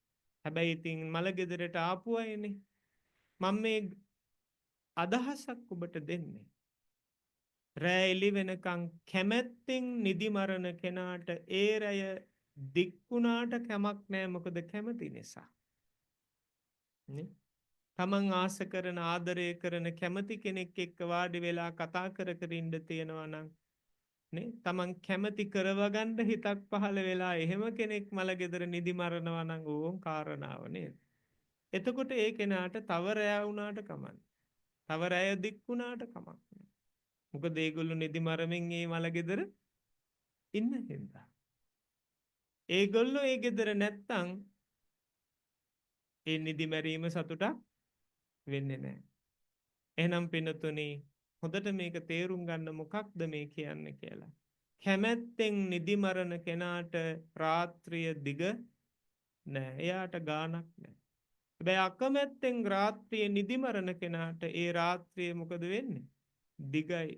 හැබැයි ඉතින් මල ගෙදරට ආපු අයනේ. මම මේ අදහසක් ඔබට දෙන්නේ. රෑ එළි වෙනකන් කැමැත්තෙන් නිදි මරණ කෙනාට ඒ රැය දික්ුණාට කැමක් නෑ මොකද කැමති නිසා. නේ? තමන් ආස කරන ආදරය කරන කැමති කෙනෙක් එක්ක වාඩි වෙලා කතා කර ඉන්න තියෙනවා නම් නේ තමන් කැමති කරවගන්න හිතක් පහළ වෙලා එහෙම කෙනෙක් මල ගෙදර නිදි මරනවා නම් ඕම් කාරණාව නේද? එතකොට ඒ කෙනාට තව රැය වුණාට කමක්. තව රැය දික් වුණාට කමක් නෑ. මොකද ඒගොල්ලෝ නිදි මරමින් මේ මල ගෙදර ඉන්න හින්දා. ඒගොල්ලෝ ඒ ගෙදර නැත්තම් ඒ නිදි මැරීම සතුටක් වෙන්නේ නැහැ. එහෙනම් පින්නතුනි හොඳට මේක තේරුම් ගන්න මොකක්ද මේ කියන්නේ කියලා. කැමැත්තෙන් නිදි මරණ කෙනාට රාත්‍රිය දිග නෑ. එයාට ගාණක් නෑ. හැබැයි අකමැත්තෙන් රාත්‍රිය නිදි මරණ කෙනාට ඒ රාත්‍රිය මොකද වෙන්නේ? දිගයි.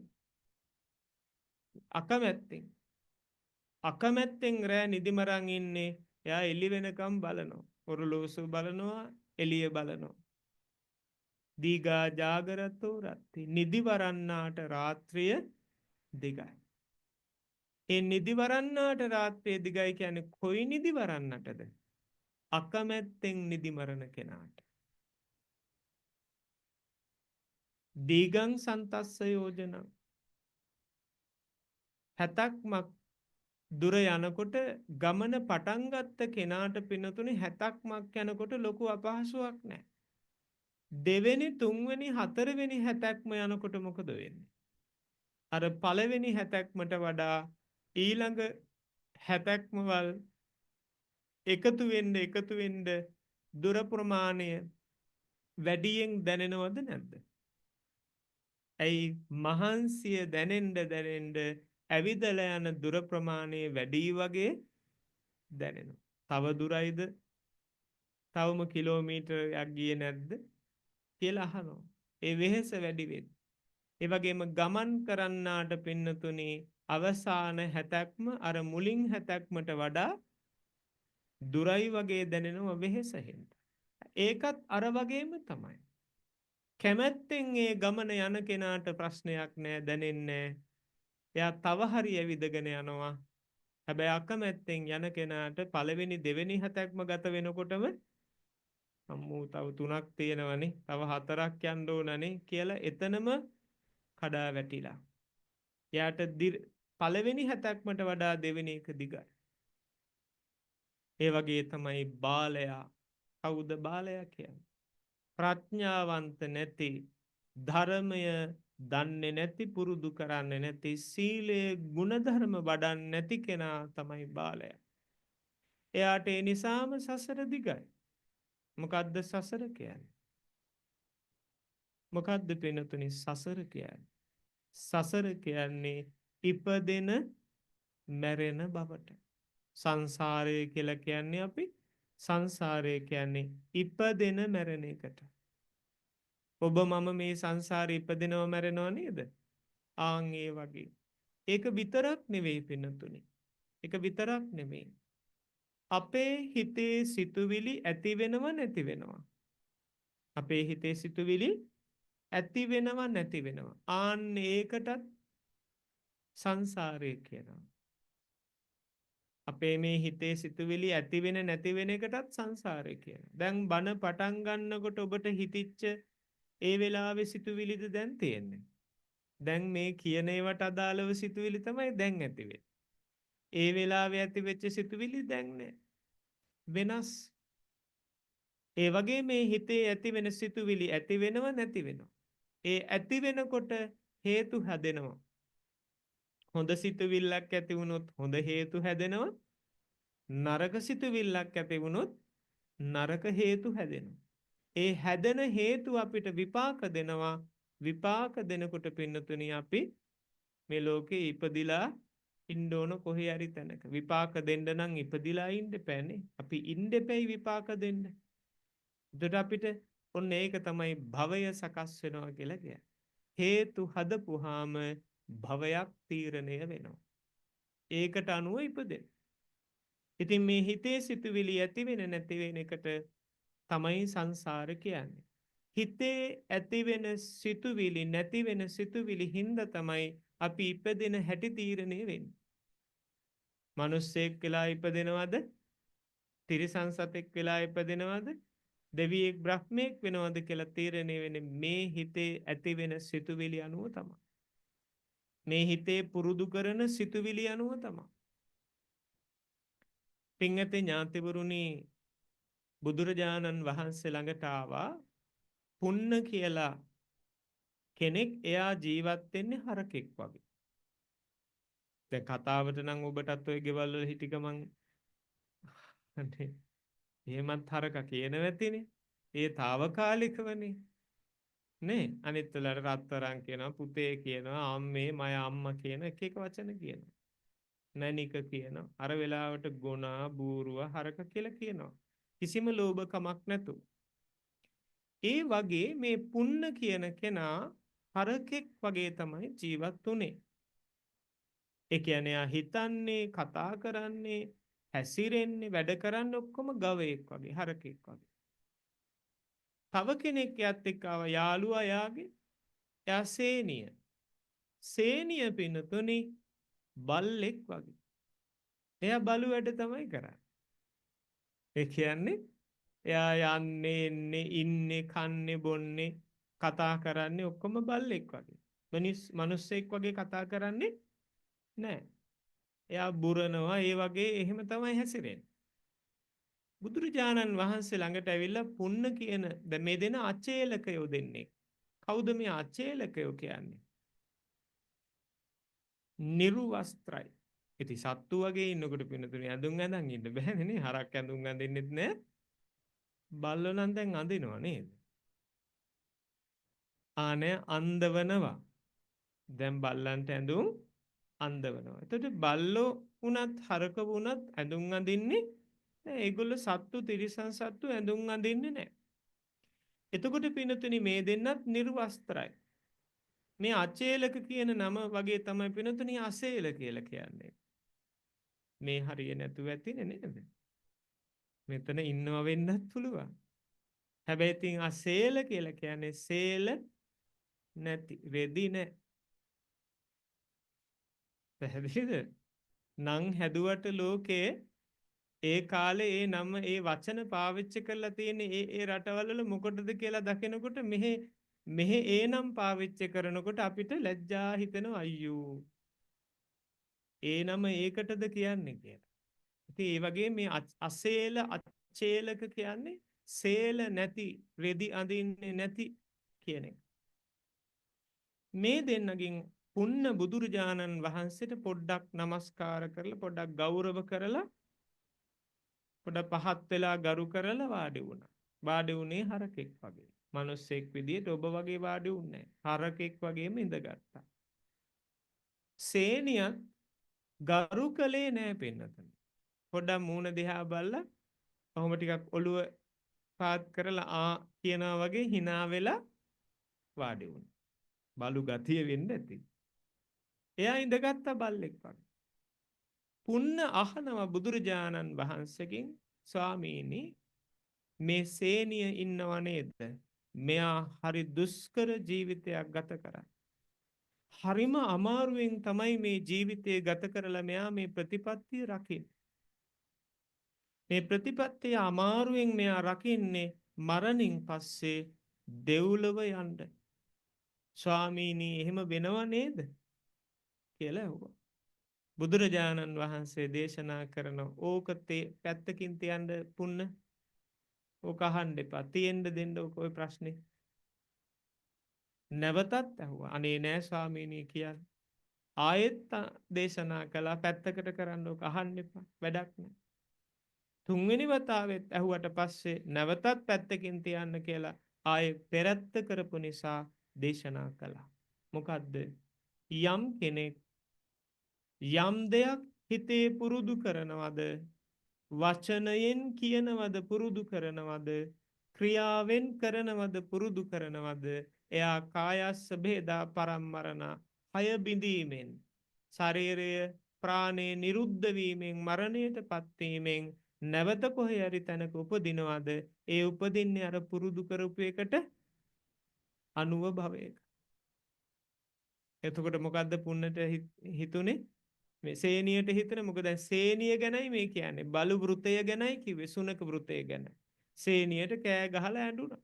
අකමැත්තෙන් රෑ නිදි මරන් ඉන්නේ එයා එළි වෙනකම් බලනවා. ඔරලෝසු බලනවා, එළිය බලනවා. දීගා ජාගරතෝ රත්ති නිදිවරන්නාට රාත්‍රිය දිගයි. ඒ නිදිවරන්නාට රාත්‍රිය දිගයි කියන්නේ කොයි නිදිවරන්නටද? අකමැත්තෙන් නිදිමරණ කෙනාට. දීගං සන්තස්ස යෝජනං 70ක් දුර යනකොට ගමන පටන් ගත්ත කෙනාට පින්නතුනේ 70ක් යනකොට ලොකු අපහසුාවක් නැහැ. දෙවෙනි තුන්වෙනි හතරවෙනි 70ක්ම යනකොට මොකද වෙන්නේ? අර පළවෙනි 70ක්මට වඩා ඊළඟ 70ක්ම වල් එකතු වෙන්න දුර ප්‍රමාණය වැඩියෙන් දැනෙනවද නැද්ද? ඇයි මහන්සිය දැනෙන්න ඇවිදලා යන දුර ප්‍රමාණය වැඩි වගේ දැනෙනවා. තව දුරයිද? තවම කිලෝමීටරයක් ගියේ නැද්ද කියලා අහනවා. ඒ වෙහෙස වැඩි වෙන්නේ. ඒ වගේම ගමන් කරන්නාට පින්නතුනි අවසාන හැතැක්ම අර මුලින් හැතැක්මට වඩා දුරයි වගේ දැනෙනවා වෙහෙස හින්දා. ඒකත් අර වගේම තමයි. කැමැත්තෙන් ඒ ගමන යන කෙනාට ප්‍රශ්නයක් නෑ දැනෙන්නේ. එයා තව හරි ඇවිදගෙන යනවා. හැබැයි අකමැත්තෙන් යන කෙනාට පළවෙනි දෙවෙනි හැතැක්ම ගත වෙනකොටම අම්මෝ තව 3ක් තියෙනවනේ තව 4ක් යන්න ඕනනේ කියලා එතනම කඩා වැටිලා. එයාට පළවෙනි හැතැක්මට වඩා දෙවෙනි එක දිගයි. ඒ වගේ තමයි බාලයා. කවුද බාලයා කියන්නේ? ප්‍රඥාවන්ත නැති ධර්මය දන්නේ නැති පුරුදු කරන්නේ නැති සීලයේ ගුණධර්ම වඩන්නේ නැති කෙනා තමයි බාලයා. එයාට ඒ නිසාම සසර දිගයි. මොකද්ද සසර කියන්නේ? මොකද්ද පින්නතුනි සසර කියන්නේ? සසර කියන්නේ ඉපදෙන මැරෙන බවට. සංසාරය කියලා කියන්නේ අපි සංසාරය කියන්නේ ඉපදෙන මැරෙන එකට. ඔබ මම මේ සංසාරේ ඉපදෙනව මැරෙනව නේද? ආන් ඒ වගේ. ඒක විතරක් නෙවෙයි පින්නතුනි. ඒක විතරක් නෙමෙයි. අපේ හිතේ සිතුවිලි ඇති වෙනව නැති වෙනවා. අපේ හිතේ සිතුවිලි ඇති වෙනවා නැති වෙනවා. ආන් ඒකටත් සංසාරය කියනවා. අපේ මේ හිතේ සිතුවිලි ඇති වෙන නැති වෙන එකටත් සංසාරය කියනවා. දැන් බණ පටන් ගන්නකොට ඔබට හිතිච්ච ඒ වෙලාවේ සිතුවිලිද දැන් තියෙන්නේ. දැන් මේ කියන ඒවට අදාළව සිතුවිලි තමයි දැන් ඇති වෙන්නේ. ඒ වෙලාවේ ඇති වෙච්ච සිතුවිලි දැන් නෑ. වෙනස්. ඒ වගේ මේ හිතේ ඇති වෙන සිතුවිලි ඇති වෙනව නැති වෙනවා. ඒ ඇති වෙනකොට හේතු හැදෙනවා. හොඳ සිතුවිල්ලක් ඇති වුණොත් හොඳ හේතු හැදෙනවා. නරක සිතුවිල්ලක් ඇති වුණොත් නරක හේතු හැදෙනවා. ඒ හැදෙන හේතු අපිට විපාක දෙනවා. විපාක දෙනකොට පින්නතුනි අපි මේ ලෝකේ ඉපදිලා ඉන්න ඕන කොහේ හරි තැනක. විපාක දෙන්න නම් ඉපදිලා ඉන්න එපානේ. අපි ඉන්න එපැයි විපාක දෙන්න. එතකොට අපිට ඔන්න ඒක තමයි භවය සකස් වෙනවා කියලා කියන්නේ. හේතු හදපුවාම භවයක් තීරණය වෙනවා. ඒකට අනුව ඉපදෙන. ඉතින් මේ හිතේ සිතුවිලි ඇති වෙන නැති වෙන එකට තමයි සංසාර කියන්නේ. හිතේ ඇති වෙන සිතුවිලි නැති වෙන සිතුවිලි හින්දා තමයි අපි ඉපදෙන හැටි තීරණය වෙන්නේ. මිනිස්සෙක් වෙලා ඉපදෙනවද? තිරිසන් සතෙක් වෙලා ඉපදෙනවද? දෙවියෙක් බ්‍රහ්මයෙක් වෙනවද කියලා තීරණය වෙන්නේ මේ හිතේ ඇති වෙන සිතුවිලි අනුව තමයි. මේ හිතේ පුරුදු කරන සිතුවිලි අනුව තමයි. පින්වත්නි ඥාතිවරුනි බුදුරජාණන් වහන්සේ ළඟට ආවා පුන්න කියලා කෙනෙක්. එයා ජීවත් වෙන්නේ හරකෙක් වගේ. දැන් කතාවට නම් ඔබටත් ඔය ගෙවල් වල හිටි ගමන් අනේ එහෙමත් හරක කියන වැතිනේ. ඒ తాවකාලිකවනේ. නේ අනිත් වලට රත්තරන් කියනවා පුතේ කියනවා අම්මේ මය අම්මා කියන එක එක වචන කියනවා. මැනික කියනවා. අර වෙලාවට ගොනා බූරුව හරක කියලා කියනවා. කිසිම ලෝභකමක් නැතුව. ඒ වගේ මේ පුන්න කියන කෙනා හරකෙක් වගේ තමයි ජීවත් උනේ. ඒ කියන්නේ ආ හිතන්නේ, කතා කරන්නේ, හැසිරෙන්නේ, වැඩ කරන්නේ ඔක්කොම ගවයෙක් වගේ, හරකෙක් වගේ. තව කෙනෙක් යත් එක්ක ආව යාළුවා යාගේ. එයා සේනිය. සේනිය පින්නතුනි බල්ලෙක් වගේ. එයා බලු වැඩ තමයි කරන්නේ. ඒ කියන්නේ එයා යන්නේ එන්නේ ඉන්නේ කන්නේ බොන්නේ කතා කරන්නේ ඔක්කොම බල්ලෙක් වගේ. මිනිස්සෙක් වගේ කතා කරන්නේ නැහැ. එයා බුරනවා ඒ වගේ එහෙම තමයි හැසිරෙන්නේ. බුදුරජාණන් වහන්සේ ළඟට ඇවිල්ලා පුන්න කියන දැන් මේ දෙන අචේලකයෝ දෙන්නේ. කවුද මේ අචේලකයෝ කියන්නේ? නිර්වස්ත්‍රයි. ඉතින් සත්තු වගේ ඉන්නකොට පින්නතුනේ ඇඳුම් ඇඳන් ඉන්න බෑනේ නේ. හරක් ඇඳුම් අඳින්නෙත් නෑ. බල්ලෝ නම් දැන් අඳිනවා නේද? ආනේ අන්දවනවා. දැන් බල්ලන්ට ඇඳුම් අන්දවනවා. එතකොට බල්ලෝ වුණත් හරක වුණත් ඇඳුම් අඳින්නේ නෑ. ඒගොල්ලෝ සත්තු තිරිසන් සත්තු ඇඳුම් අඳින්නේ නෑ. එතකොට පිනතුනි මේ දෙන්නත් නිර්වස්ත්‍රයි. මේ අචේලක කියන නම වගේ තමයි පිනතුනි අසේල කියලා කියන්නේ. මේ හරිය නැතුව ඇතිනේ නේද? මෙතන ඉන්නව වෙන්නත් පුළුවන්. හැබැයි ඉතින් අසේල කියලා කියන්නේ සේල නැති රෙදි නෑ. පැහැදිලිද? නං හැදුවට ලෝකේ ඒ කාලේ ඒ නම ඒ වචන පාවිච්චි කරලා තියෙන ඒ රටවල් වල මොකටද කියලා දකිනකොට මෙහෙ ඒ නම් පාවිච්චි කරනකොට අපිට ලැජ්ජා හිතෙනවා අයියෝ. ඒ නම ඒකටද කියන්නේ කියලා. ඉතින් ඒ වගේ මේ අසේල අචේලක කියන්නේ සේල නැති රෙදි අඳින්නේ නැති කියන එක. මේ දෙන්නගෙන් පුන්න බුදුරජාණන් වහන්සේට පොඩ්ඩක් নমස්කාර කරලා පොඩ්ඩක් ගෞරව කරලා පොඩ පහත් වෙලා ගරු කරලා වාඩි වුණා. වාඩි වුණේ හරකෙක් වගේ. මිනිස්සෙක් විදියට ඔබ වගේ වාඩි වුණේ නැහැ. හරකෙක් වගේම ඉඳගත්තා. සේනියත් ගරු කළේ නැහැ පින්නතන. පොඩ්ඩක් මූණ දිහා බලලා කොහොම ටිකක් ඔළුව පාත් කරලා ආ කියනවා වගේ hina වෙලා වාඩි වුණා. බලු ගතිය වෙන්න ඇති. එයා ඉඳගත්ත බල්ලෙක් වගේ. පුන්න අහනවා බුදුරජාණන් වහන්සේගෙන් ස්වාමීනි මේ සේනිය ඉන්නව නේද? මෙයා හරි දුෂ්කර ජීවිතයක් ගත කරා. හරිම අමාරුවෙන් තමයි මේ ජීවිතය ගත කරලා මෙයා මේ ප්‍රතිපත්තිය රකින්නේ. මේ ප්‍රතිපත්තිය අමාරුවෙන් මෙයා රකින්නේ මරණින් පස්සේ දෙව්ලොව යන්න. ස්වාමීනි එහෙම වෙනව නේද? කියලා ඇහුවා. බුදුරජාණන් වහන්සේ දේශනා කරන ඕකතේ පැත්තකින් තියන්න පුන්න ඕක අහන්න එපා. තියෙන්න දෙන්න ඔය ප්‍රශ්නේ. නැවතත් ඇහුවා. අනේ නෑ ස්වාමීනි කියන්නේ. ආයෙත් දේශනා කළා පැත්තකට කරන්න ඕක අහන්න එපා. වැඩක් නෑ. තුන්වෙනි වතාවෙත් ඇහුවට පස්සේ නැවතත් පැත්තකින් තියන්න කියලා ආයෙ පෙරත්ත කරපු නිසා දේශනා කළා. මොකද්ද? යම් කෙනෙක් යම් දෙයක් හිතේ පුරුදු කරනවද වචනයෙන් කියනවද පුරුදු කරනවද ක්‍රියාවෙන් කරනවද පුරුදු කරනවද එයා කායස්ස බේදා පරම්මරණ හය බිඳීමෙන් ශරීරය ප්‍රාණය නිරුද්ධ වීමෙන් මරණයට පත්වීමෙන් නැවත කොහේ හරි තැනක උපදිනවද ඒ උපදින්නේ අර පුරුදු කරපු එකට අනුව භවයක. එතකොට මොකද්ද පුන්නට හිතුනේ? මේ සේනියට හිතන මොකද සේනිය ගැනයි මේ කියන්නේ. බලු වෘතය ගැනයි කිව්වේ සුනක වෘතය ගැන. සේනියට කෑ ගහලා ඇඬුණා.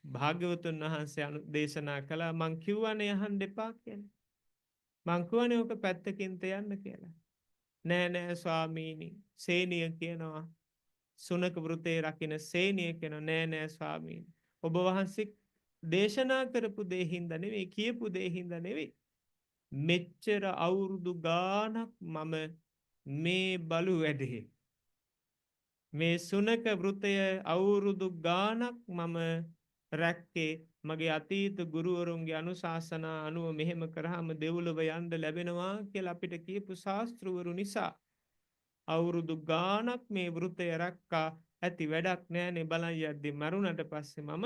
භාග්‍යවතුන් වහන්සේ දේශනා කළා මං කිව්වනේ අහන්න එපා කියන්නේ. මං කිව්වනේ ඔක පැත්තකින් තියන්න කියලා. නෑ නෑ ස්වාමීනි සේනිය කියනවා සුනක වෘතේ රකින්න සේනිය කියනවා නෑ නෑ ස්වාමීනි ඔබ වහන්සේ දේශනා කරපු දේ හින්දා නෙවෙයි කියපු දේ හින්දා නෙවෙයි මෙච්චර අවුරුදු ගානක් මම මේ බලු වැඩේ මේ සුනක වෘතය අවුරුදු ගානක් මම රැක්කේ මගේ අතීත ගුරුවරුන්ගේ අනුශාසනා අනුව මෙහෙම කරාම දෙව්ලොව යන්න ලැබෙනවා කියලා අපිට කියපු ශාස්ත්‍රවරු නිසා අවුරුදු ගානක් මේ වෘතය රැක්කා ඇති වැඩක් නෑනේ බලන් යද්දි මරුණට පස්සේ මම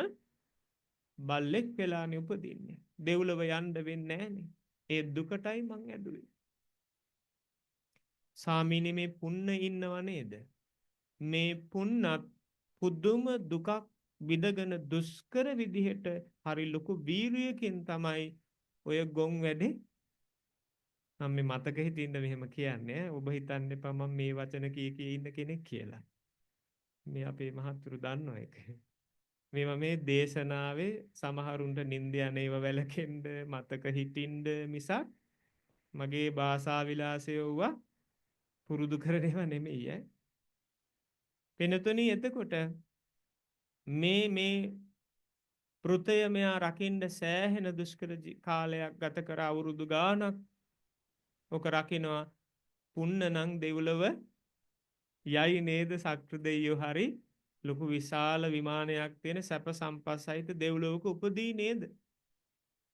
බල්ලෙක් වෙලානේ උපදින්නේ දෙව්ලොව යන්න වෙන්නේ නෑනේ ඒ දුකටයි මං ඇදුවේ. සාමීනි මේ පුන්න ඉන්නව නේද? මේ පුන්නත් පුදුම දුකක් විඳගෙන දුෂ්කර විදිහට හරි ලොකු වීරියකින් තමයි ඔය ගොන් වැඩේ මම මේ මතක හිටින්න මෙහෙම කියන්නේ. ඔබ හිතන්න එපා මම මේ වචන කී ඉන්න කෙනෙක් කියලා. මේ අපේ මහත්තුරු දන්නවා ඒක. මේවා මේ දේශනාවේ සමහරුන්ට නින්ද යන ඒවා වැළකෙන්න මතක හිටින්න මිසක් මගේ භාෂා විලාසය වුණා පුරුදු කරන ඒවා නෙමෙයි ඈ. වෙනතුනි එතකොට මේ පෘතය මෙයා රකින්න සෑහෙන දුෂ්කර කාලයක් ගත කර අවුරුදු ගානක් ඔක රකින්නවා පුන්න නම් දෙව්ලොව යයි නේද සක්‍ර දෙයියෝ හරි ලොකු විශාල විමානයක් තියෙන සැප සම්පත් සහිත දෙව්ලොවක උපදී නේද?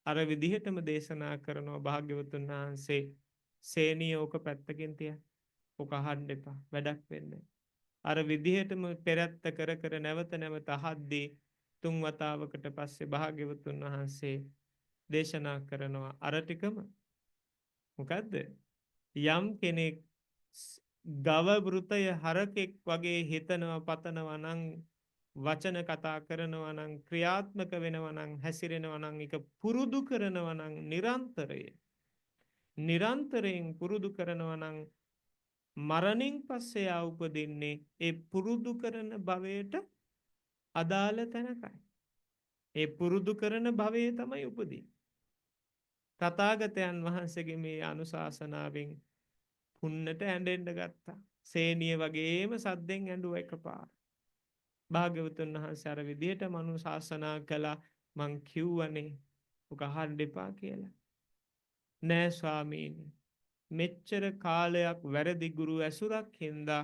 අර විදිහටම දේශනා කරනවා භාග්‍යවතුන් වහන්සේ. සේනිය ඕක පැත්තකින් තියන්න. ඕක අහන්න එපා. වැඩක් වෙන්නේ නැහැ. අර විදිහටම පෙරත්ත කර කර නැවත නැවත අහද්දී තුන් වතාවකට පස්සේ භාග්‍යවතුන් වහන්සේ දේශනා කරනවා අර ටිකම. මොකද්ද? යම් කෙනෙක් ගව වෘතය හරකෙක් වගේ හිතනවා පතනවා නම් වචන කතා කරනවා නම් ක්‍රියාත්මක වෙනවා නම් හැසිරෙනවා නම් ඒක පුරුදු කරනවා නම් නිරන්තරයෙන් පුරුදු කරනවා නම් මරණින් පස්සේ ආ උපදින්නේ ඒ පුරුදු කරන භවයට අදාළ තැනකයි. ඒ පුරුදු කරන භවයේ තමයි උපදින්නේ. තථාගතයන් වහන්සේගේ මේ අනුශාසනාවෙන් පුන්නට ඇඬෙන්න ගත්තා. සේනිය වගේම සද්දෙන් ඇඬුවා එකපාර. භාග්‍යවතුන් වහන්සේ අර විදිහටම අනුශාසනා කළා. මං කිව්වනේ ඔක අහන්න එපා කියලා. නෑ ස්වාමීනි. මෙච්චර කාලයක් වැරදි ගුරු ඇසුරක් හින්දා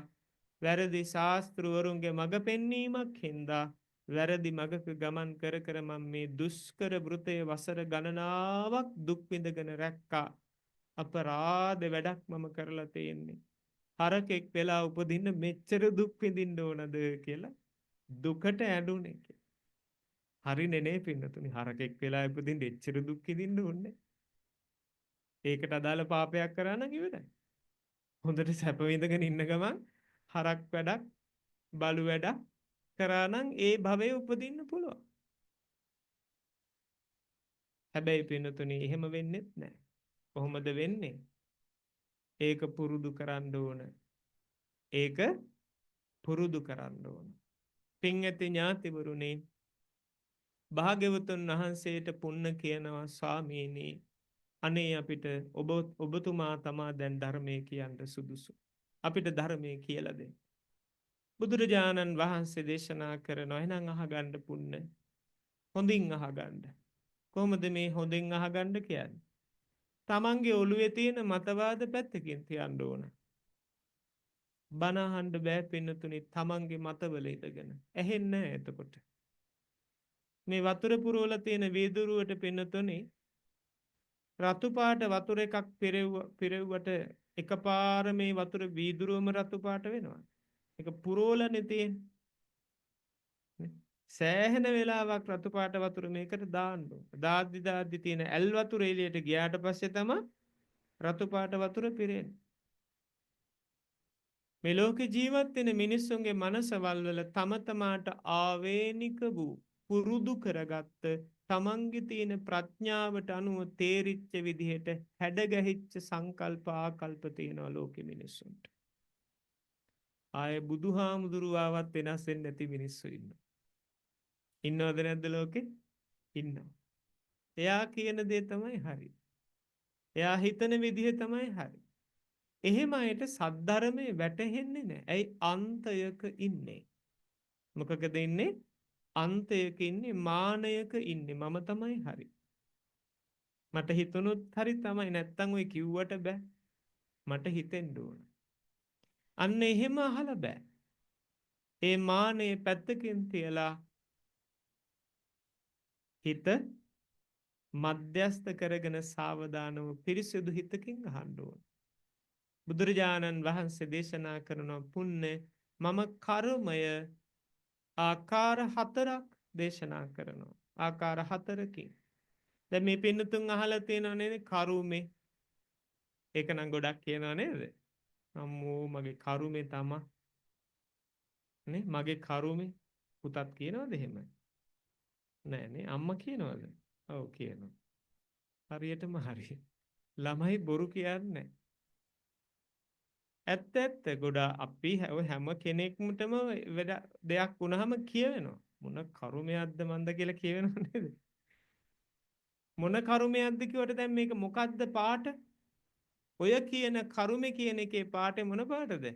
වැරදි ශාස්ත්‍රවරුන්ගේ මඟ පෙන්වීමක් හින්දා වැරදි මඟක ගමන් කර කර මම මේ දුෂ්කර වෘතයේ වසර ගණනාවක් දුක් විඳගෙන රැක්කා. අපරාධ වැඩක් මම කරලා තියෙන්නේ. හරකෙක් වෙලා උපදින්න මෙච්චර දුක් විඳින්න ඕනද කියලා දුකට ඇඬුනේ. හරිනේ නේ පින්නතුනි. හරකෙක් වෙලා උපදින්න එච්චර දුක් විඳින්න ඕනේ. ඒකට අදාළ පාපයක් කරා නම් ඉවරයි. හොඳට සැප විඳගෙන ඉන්න ගමන් හරක් වැඩක් බලු වැඩක් කරා නම් ඒ භවයේ උපදින්න පුළුවන්. හැබැයි පින්නතුනි එහෙම වෙන්නේත් නැහැ. කොහොමද වෙන්නේ? ඒක පුරුදු කරන්න ඕන. ඒක පුරුදු කරන්න ඕන. පින්ඇති ඥාතිවරුනි, භාග්‍යවතුන් වහන්සේට පුන්න කියනවා ස්වාමීනි අනේ අපිට ඔබතුමා තමා දැන් ධර්මයේ කියන්න සුදුසු. අපිට ධර්මයේ කියලා දෙන්න. බුදුරජාණන් වහන්සේ දේශනා කරනවා එහෙනම් අහගන්න පුන්න. හොඳින් අහගන්න. කොහොමද මේ හොඳින් අහගන්න කියන්නේ? තමන්ගේ ඔළුවේ තියෙන මතවාද පැත්තකින් තියන්න ඕන. බණ අහන්න බෑ පින්නතුනි තමන්ගේ මතවල ඉඳගෙන. ඇහෙන්නේ නැහැ එතකොට. මේ වතුර පුරවලා තියෙන වීදුරුවට පින්නතුනි රතු පාට වතුර එකක් පිරෙව්වට එකපාර මේ වතුර වීදුරුවම රතු පාට වෙනවා. ඒක පුරවලානේ තියෙන්නේ. සෑහෙන වෙලාවක් රතු පාට වතුර මේකට දාන්න ඕන. දාද්දි තියෙන ඇල් වතුර එළියට ගියාට පස්සේ තමයි රතු පාට වතුර පිරෙන්නේ. මේ ලෝකේ ජීවත් වෙන මිනිස්සුන්ගේ මනසවල් වල තම තමාට ආවේනික වූ පුරුදු කරගත්ත තමන්ගේ තියෙන ප්‍රඥාවට අනුව තේරිච්ච විදිහට හැඩගැහිච්ච සංකල්ප ආකල්ප තියෙනවා ලෝකෙ මිනිස්සුන්ට. ආයේ බුදුහාමුදුරුවාවත් වෙනස් වෙන්නේ නැති මිනිස්සු ඉන්නවා. ඉන්නවද නැද්ද ලෝකෙ? ඉන්නවා. එයා කියන දේ තමයි හරි. එයා හිතන විදිහ තමයි හරි. එහෙම අයට සද්ධර්මයේ වැටහෙන්නේ නැහැ. ඇයි? අන්තයක ඉන්නේ. මොකකද ඉන්නේ? අන්තයක ඉන්නේ, මානයක ඉන්නේ. මම තමයි හරි. මට හිතුනොත් හරි තමයි. නැත්තම් ඔය කිව්වට බෑ. මට හිතෙන්න ඕන. අන්න එහෙම අහලා බෑ. ඒ මානේ පැත්තකින් තියලා හිත මධ්‍යස්ත කරගෙන සාවධානව පිරිසිදු හිතකින් අහන්න ඕන. බුදුරජාණන් වහන්සේ දේශනා කරන පුන්න මම කර්මය ආකාර 4ක් දේශනා කරනවා. ආකාර 4කින්. දැන් මේ පින්නතුන් අහලා තියෙනව නේද කරුමේ? ඒක නම් ගොඩක් කියනව නේද? අම්මෝ මගේ කරුමේ තමයි. නේ මගේ කරුමේ පුතත් කියනවද එහෙම? නෑ නේ අම්මා කියනවද? ඔව් කියනවා. හරියටම හරි. ළමයි බොරු කියන්නේ ඇත්ත ගොඩ අපි හැම කෙනෙක්මටම දෙයක් වුණාම කියවෙනවා. මොන කරුමයක්ද මන්ද කියලා කියවෙනව නේද? මොන කරුමයක්ද කිව්වට දැන් මේක මොකද්ද පාට? ඔය කියන කරුමේ කියන එකේ පාටේ මොන පාටද?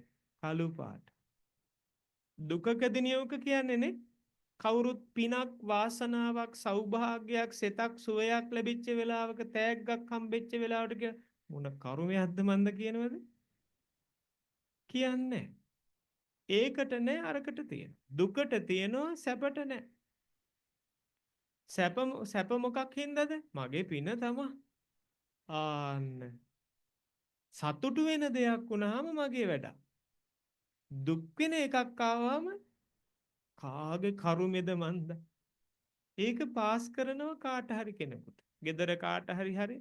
කළු පාට. දුකකදී නියෝක කියන්නේ නේ කවුරුත් පිනක් වාසනාවක් සෞභාග්‍යයක් සෙතක් සුවයක් ලැබිච්ච වෙලාවක තෑග්ගක් හම්බෙච්ච වෙලාවට කියන මොන කරුමයක්ද මන්ද කියනවද? කියන්නේ ඒකට නෑ අරකට තියෙන. දුකට තියෙනවා සැපට නෑ. සැප මොකක් හින්දාද? මගේ පින තමයි. ආන්න සතුටු වෙන දෙයක් වුණාම මගේ වැඩක්. දුක් වෙන එකක් ආවම කාගේ කරුමෙද මන්ද? ඒක පාස් කරනවා කාට හරි කෙනෙකුට. ගෙදර කාට හරි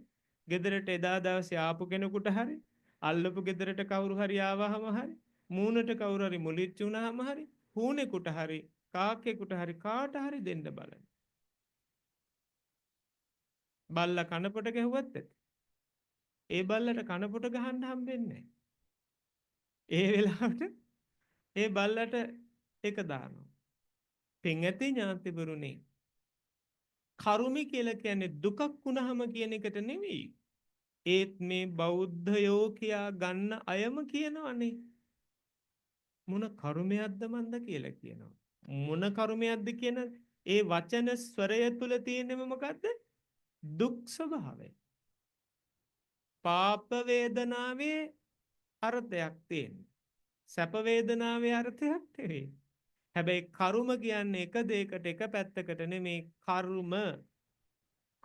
ගෙදරට එදා දවසේ ආපු කෙනෙකුට හරි අල්ලපු ගෙදරට කවුරු හරි ආවහම හරි මූණට කවුරු හරි මුලිච්ච වුණාම හරි හූනෙකුට හරි කාකේකට හරි කාට හරි දෙන්න බලන්න. බල්ලා කනපොට ගැහුවත් ඇති. ඒ බල්ලට කනපොට ගහන්න හම්බෙන්නේ නැහැ. ඒ වෙලාවට ඒ බල්ලට එක දානවා. පින් ඇති ඥාතිවරුනි. කරුමි කියලා කියන්නේ දුකක් වුණාම කියන එකට නෙවෙයි. ඒත් මේ බෞද්ධයෝ කියා ගන්න අයම කියනවනේ. මොන කර්මයක්ද මන්ද කියලා කියනවා. මොන කර්මයක්ද කියන ඒ වචන ස්වරය තුල තියෙනම මොකද්ද? දුක් ස්වභාවය. පාප වේදනාවේ අර්ථයක් තියෙනවා. සැප වේදනාවේ අර්ථයක් නෙවෙයි. හැබැයි කර්ම කියන්නේ එක දෙයකට එක පැත්තකට නෙමේ කර්ම.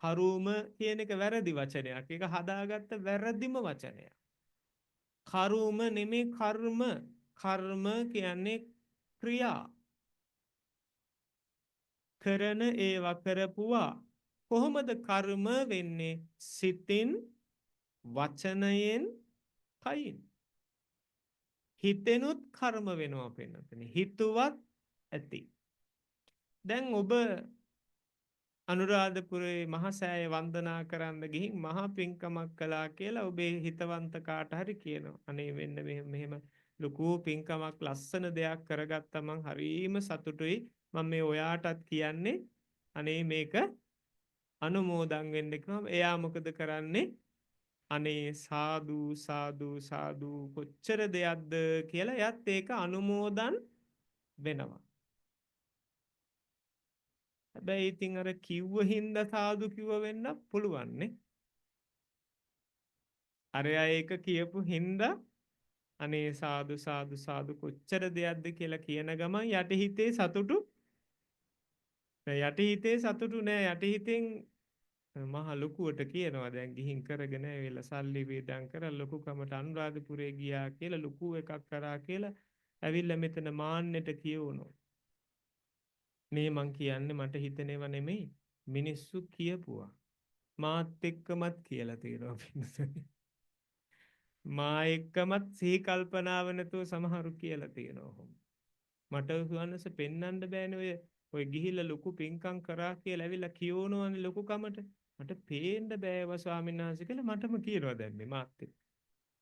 කර්ම කියන එක වැරදි වචනයක්. ඒක හදාගත්ත වැරදිම වචනයක්. කර්ම නෙමේ කර්ම. කර්ම කියන්නේ ක්‍රියා. කරන ඒවා කරපුවා. කොහොමද කර්ම වෙන්නේ? සිතින්, වචනයෙන්, කයින්. හිතෙනුත් කර්ම වෙනවා පෙන්නතනේ. හිතුවත් ඇති. දැන් ඔබ අනුරාධපුරේ මහසෑය වන්දනා කරන්න ගිහින් මහා පින්කමක් කළා කියලා ඔබේ හිතවන්ත කාට හරි කියනවා. අනේ වෙන්න මෙහෙම ලොකු පින්කමක් ලස්සන දෙයක් කරගත්තා මං හරීම සතුටුයි. මම මේ ඔයාටත් කියන්නේ අනේ මේක අනුමෝදන් වෙන්න කිව්වම එයා මොකද කරන්නේ? අනේ සාදු සාදු සාදු කොච්චර දෙයක්ද කියලා එයත් ඒක අනුමෝදන් වෙනවා. හැබැයි ඉතින් අර කිව්ව හින්දා සාදු කිව්ව වෙන්න පුළුවන් නේ. අරයා ඒක කියපු හින්දා අනේ සාදු සාදු සාදු කොච්චර දෙයක්ද කියලා කියන ගමන් යටිහිතේ සතුටු යටිහිතේ සතුටු නෑ. යටිහිතෙන් මහ ලොකුවට කියනවා දැන් ගිහින් කරගෙන ඇවිල්ලා සල්ලි වේදම් කරලා ලොකුකමට අනුරාධපුරේ ගියා කියලා ලොකු එකක් කරා කියලා ඇවිල්ලා මෙතන මාන්නෙට කියවනවා. මේ මං කියන්නේ මට හිතෙනව නෙමෙයි මිනිස්සු කියපුවා. මාත් එක්කමත් කියලා තියෙනවා පින්නසනේ. මා එක්කමත් සිහි කල්පනාව නැතුව සමහරු කියලා තියෙනවා. මට සුවන්නස පෙන්වන්න බෑනේ ඔය ගිහිල්ලා ලොකු පින්කම් කරා කියලා ඇවිල්ලා කියවනවනේ ලොකුකමට. මට පේන්න බෑව ස්වාමීන් වහන්සේ කියලා මටම කියනවා දැන් මේ මාත් එක්ක.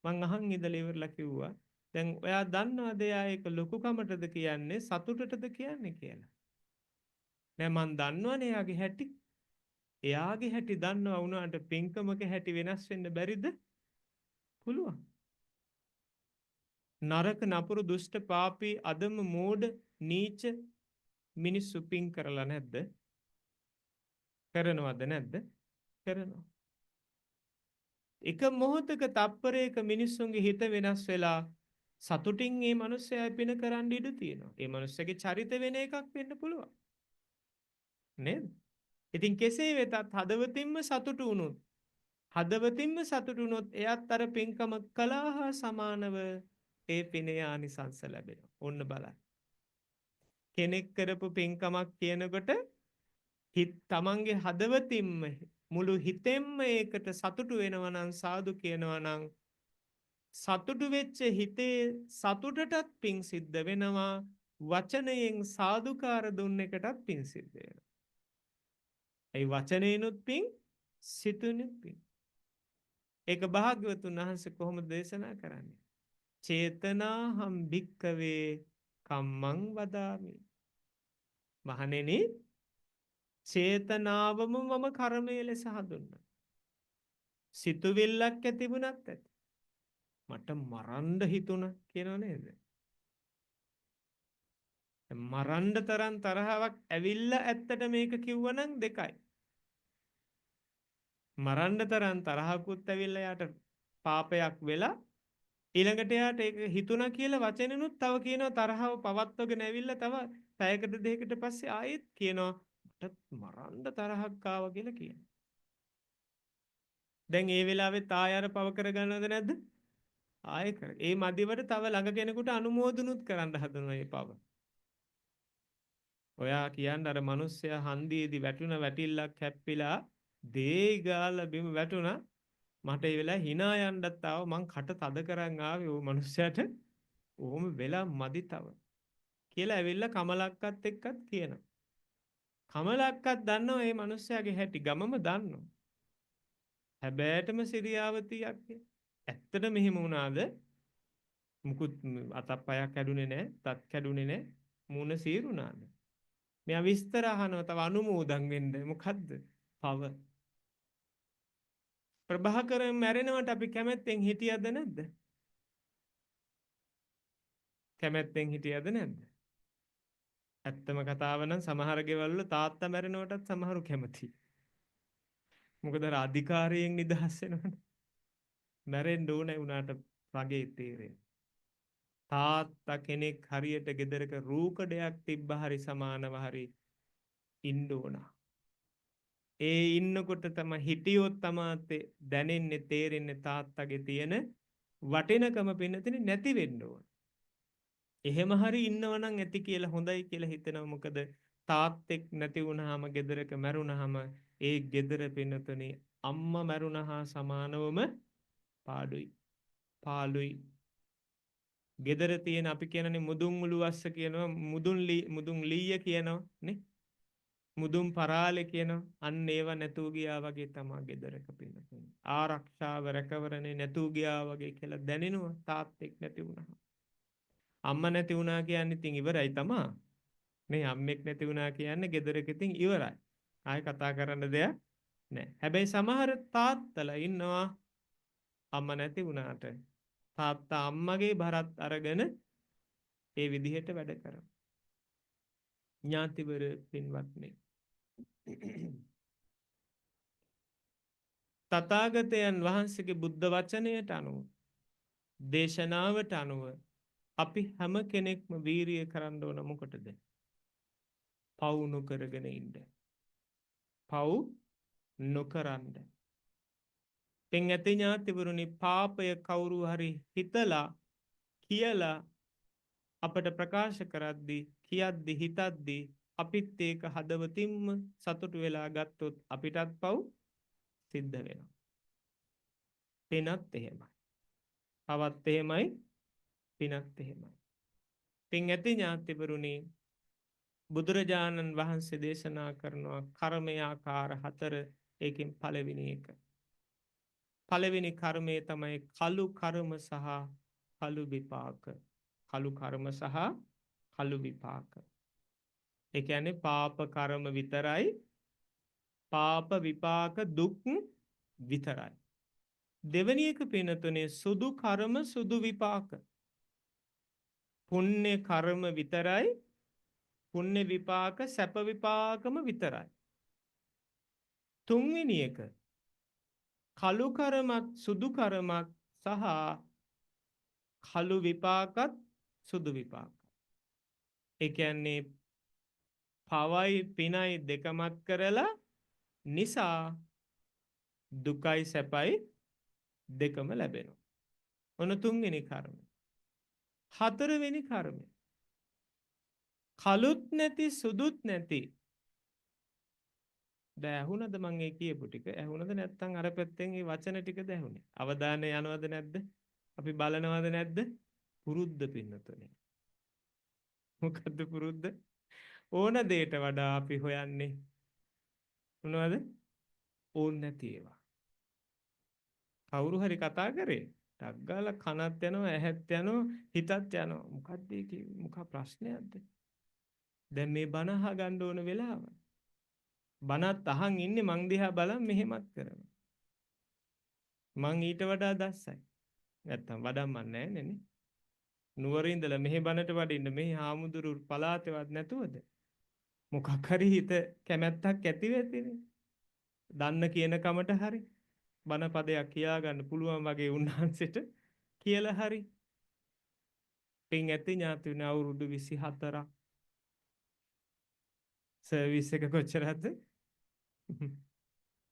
මං අහන් ඉඳලා ඉවරලා කිව්වා දැන් ඔයා දන්නවද එයා ඒක ලොකුකමටද කියන්නේ සතුටටද කියන්නේ කියලා. නෑ මං දන්නවනේ එයාගේ හැටි. එයාගේ හැටි දන්නවා වුණාට පින්කමක හැටි වෙනස් වෙන්න බැරිද? පුළුවන්. නරක නපුරු දුෂ්ට පාපී අදම මෝඩ නීච මිනිස්සු පින් කරලා නැද්ද? කරනවද නැද්ද? කරනවා. එක මොහොතක තප්පරයක මිනිස්සුන්ගේ හිත වෙනස් වෙලා සතුටින් මේ මිනිස්සයා පින කරන්න ඉඩ තියෙනවා. ඒ මිනිස්සගේ චරිත වෙන එකක් වෙන්න පුළුවන්. නේද? ඉතින් කෙසේ වෙතත් හදවතින්ම සතුටු වුණොත් එයාත් අර පින්කම කළා හා සමානව ඒ පිනේ ආනිසංස ලැබෙනවා. ඔන්න බලන්න. කෙනෙක් කරපු පින්කමක් කියනකොට තමන්ගේ හදවතින්ම මුළු හිතෙන්ම ඒකට සතුටු වෙනවා නම් සාදු කියනවා නම් සතුටු වෙච්ච හිතේ සතුටටත් පින් සිද්ධ වෙනවා. වචනයෙන් සාදුකාර දුන්න එකටත් පින් සිද්ධ වෙනවා. ඒ වචනේනොත් පින් සිතුනුත් පින්. ඒක භාග්‍යවතුන් වහන්සේ කොහොමද දේශනා කරන්නේ? චේතනාහම් භික්කවේ කම්මං වදාමි. මහණෙනි චේතනාවම මම කර්මයේ ලෙස හඳුන්වනවා. සිතුවිල්ලක් ඇතිබුණත් ඇති. මට මරන්න හිතුණා කියනව නේද? මරන්න තරම් තරහාවක් ඇවිල්ලා ඇත්තට මේක කිව්වනම් දෙකයි. මරන්න තරම් තරහකුත් ඇවිල්ලා යාට පාපයක් වෙලා ඊළඟට එයාට ඒක හිතුණා කියලා වචනෙනුත් තව කියනවා තරහව පවත්වගෙන ඇවිල්ලා තව පැයකට දෙකකට පස්සේ ආයෙත් කියනවා මට මරන්න තරහක් ආවා කියලා කියනවා. දැන් ඒ වෙලාවෙත් ආය අර පව කරගන්නවද නැද්ද? ආයෙ කර. ඒ මදිවට තව ළඟ කෙනෙකුට අනුමෝදනුත් කරන්න හදනවා මේ පව. ඔයා කියන්නේ අර මිනිස්සයා හන්දියේදී වැටුණ වැටිල්ලක් හැප්පිලා දේ ගාලා බිම වැටුණා. මට ඒ වෙලාවේ hina යන්නත් ආව මං කට තද කරන් ආවේ ඕ මිනිස්සයාට. ඕම වෙලා මදි තව. කියලා ඇවිල්ලා කමලක්කත් එක්කත් කියනවා. කමලක්කත් දන්නවා මේ මිනිස්සයාගේ හැටි ගමම දන්නවා. හැබැයිටම සිරියාවතියක් ඇත්තට මෙහෙම වුණාද? මුකුත් අතක් පයක් කැඩුනේ නැහැ, තත් කැඩුනේ නැහැ, මූණ සීරුණාද? මෙයා විස්තර අහනවා තව අනුමෝදන් වෙන්න. මොකද්ද? පව. ප්‍රභාකරන් මැරෙනවට අපි කැමැත්තෙන් හිටියද නැද්ද? කැමැත්තෙන් හිටියද නැද්ද? ඇත්තම කතාව නම් සමහර ගෙවල් වල තාත්තා මැරෙනවටත් සමහරු කැමතියි. මොකද අර අධිකාරියෙන් නිදහස් වෙනවනේ. මැරෙන්න ඕනේ වුණාට රගේ තීරේ. තාත්තා කෙනෙක් හරියට ගෙදරක රූකඩයක් තිබ්බ හරි සමානව හරි ඉන්න ඕන. ඒ ඉන්නකොට තමයි හිටියොත් තමයි දැනෙන්නේ තේරෙන්නේ තාත්තගේ තියෙන වටිනකම පින්නතිනේ නැති වෙන්න ඕන. එහෙම හරි ඉන්නවනම් ඇති කියලා හොඳයි කියලා හිතෙනවා. මොකද තාත්තෙක් නැති වුනහම ගෙදරක මැරුණහම ඒ ගෙදර පින්නතුනේ අම්මා මැරුණහා සමානවම පාඩුයි. පාළුයි. ගෙදර තියෙන අපි කියනනේ මුදුන් උළුවස්ස කියනවා මුදුන් ලීය කියනවා නේ. මුදුන් පරාලේ කියනවා. අන්න ඒව නැතුව ගියා වගේ තමයි ගෙදරක පින්නතුනේ. ආරක්ෂාව රැකවරණේ නැතුව ගියා වගේ කියලා දැනෙනවා තාත්තෙක් නැති වුනහම. අම්මා නැති වුණා කියන්නේ ඉතින් ඉවරයි තමා. නේ අම්මෙක් නැති වුණා කියන්නේ ගෙදරක ඉතින් ඉවරයි. ආයෙ කතා කරන්න දෙයක් නැහැ. හැබැයි සමහර තාත්තලා ඉන්නවා අම්මා නැති වුණාට තාත්තා අම්මගේ බරත් අරගෙන ඒ විදිහට වැඩ කරනවා. ඥාතිවර පින්වත්නි. තථාගතයන් වහන්සේගේ බුද්ධ වචනයට අනුව දේශනාවට අනුව අපි හැම කෙනෙක්ම වීරිය කරන්න ඕන මොකටද? පව් නොකරගෙන ඉන්න. පව් නොකරන්න. පින් ඇති ඥාතිවරුනි පාපය කවුරු හරි හිතලා කියලා අපට ප්‍රකාශ කරද්දී කියද්දී හිතද්දී අපිත් ඒක හදවතින්ම සතුටු වෙලා ගත්තොත් අපිටත් පව් සිද්ධ වෙනවා. පිනත් එහෙමයි. පවත් එහෙමයි. පිනත් එහෙමයි. පින් ඇති ඥාතිවරුනි බුදුරජාණන් වහන්සේ දේශනා කරනවා කර්මය ආකාර 4 ඒකෙන් පළවෙනි එක. පළවෙනි කර්මය තමයි කලු කර්ම සහ කලු විපාක. කලු කර්ම සහ කලු විපාක. ඒ කියන්නේ පාප කර්ම විතරයි පාප විපාක දුක් විතරයි. දෙවෙනි එක පිනතුනේ සුදු කර්ම සුදු විපාක. පුණ්‍ය කර්ම විතරයි පුණ්‍ය විපාක සැප විපාකම විතරයි. තුන්වෙනි එක කලු කර්මත් සුදු කර්මත් සහ කලු විපාකත් සුදු විපාක. ඒ කියන්නේ පවයි පිනයි දෙකමත් කරලා නිසා දුකයි සැපයි දෙකම ලැබෙනවා. ඔන්න තුන්වෙනි කර්මය. හතරවෙනි කර්මය කළුත් නැති සුදුත් නැති. දැන් ඇහුණද මං ඒ කියපු ටික? ඇහුණද නැත්නම් අර පැත්තෙන් මේ වචන ටිකද ඇහුනේ? අවධානය යනවද නැද්ද? අපි බලනවද නැද්ද? පුරුද්ද පින්නතුනේ. මොකද්ද පුරුද්ද? ඕන දෙයට වඩා අපි හොයන්නේ මොනවද? ඕන් නැති ඒවා. කවුරු හරි කතා කරේ ටක් ගාලා කනත් යනවා ඇහත් යනවා හිතත් යනවා. මොකද්ද ඒකේ මොකක් ප්‍රශ්නයක්ද? දැන් මේ බණ අහ ගන්න ඕන වෙලාව. බණත් අහන් ඉන්නේ මං දිහා බලන් මෙහෙමත් කරනවා. මං ඊට වඩා දස්සයි. නැත්තම් වඩම්මන්නේ නැහැ නේ. නුවර ඉඳලා මෙහෙ බණට වඩින්න මෙහි හාමුදුරු පලාතේවත් නැතුවද? මොකක් හරි හිත කැමැත්තක් ඇති වෙතිනේ. දන්න කියන කමට හරි බණ පදයක් කියා ගන්න පුළුවන් වගේ උන්වහන්සේට කියලා හරි පින් ඇති ඥාතිවනේ අවුරුදු 24ක් සර්විස් එක කොච්චරද?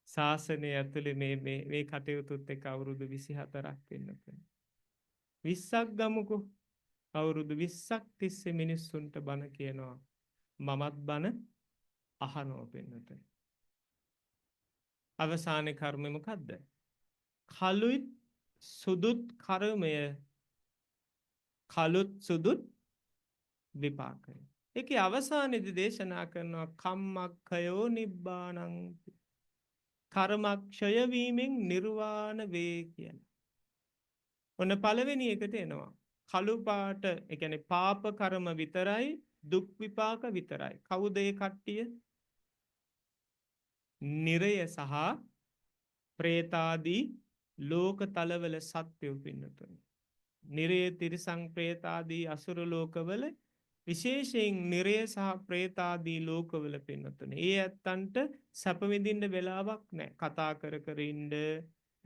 ශාසනය ඇතුලේ මේ කටයුතුත් එක්ක අවුරුදු 24ක් වෙන්න පුළුවන්. 20ක් ගමුකෝ. අවුරුදු 20ක් තිස්සේ මිනිස්සුන්ට බණ කියනවා. මමත් බණ අහනවා පින්නතුනි. අවසානයේ කර්මය මොකද්ද? කළුත් සුදුත් කර්මය කළුත් සුදුත් විපාකය. ඒකේ අවසානයේදී දේශනා කරනවා කම්මක්ඛයෝ නිබ්බාණං කර්මක්ෂය වීමෙන් නිර්වාණ වේ කියලා. ඔන්න පළවෙනි එකට එනවා. කළු පාට ඒ කියන්නේ පාප කර්ම විතරයි දුක් විපාක විතරයි. කවුද ඒ කට්ටිය? නිරය සහ പ്രേතාදී ලෝක තලවල සත්වයෝ පින්නතුනි. නිරය තිරිසං പ്രേතාදී අසුර ලෝකවල විශේෂයෙන් නිරය සහ പ്രേතාදී ලෝකවල පින්නතුනි. ඒ ඇත්තන්ට සැප විඳින්න වෙලාවක් නැහැ. කතා කර කර ඉන්න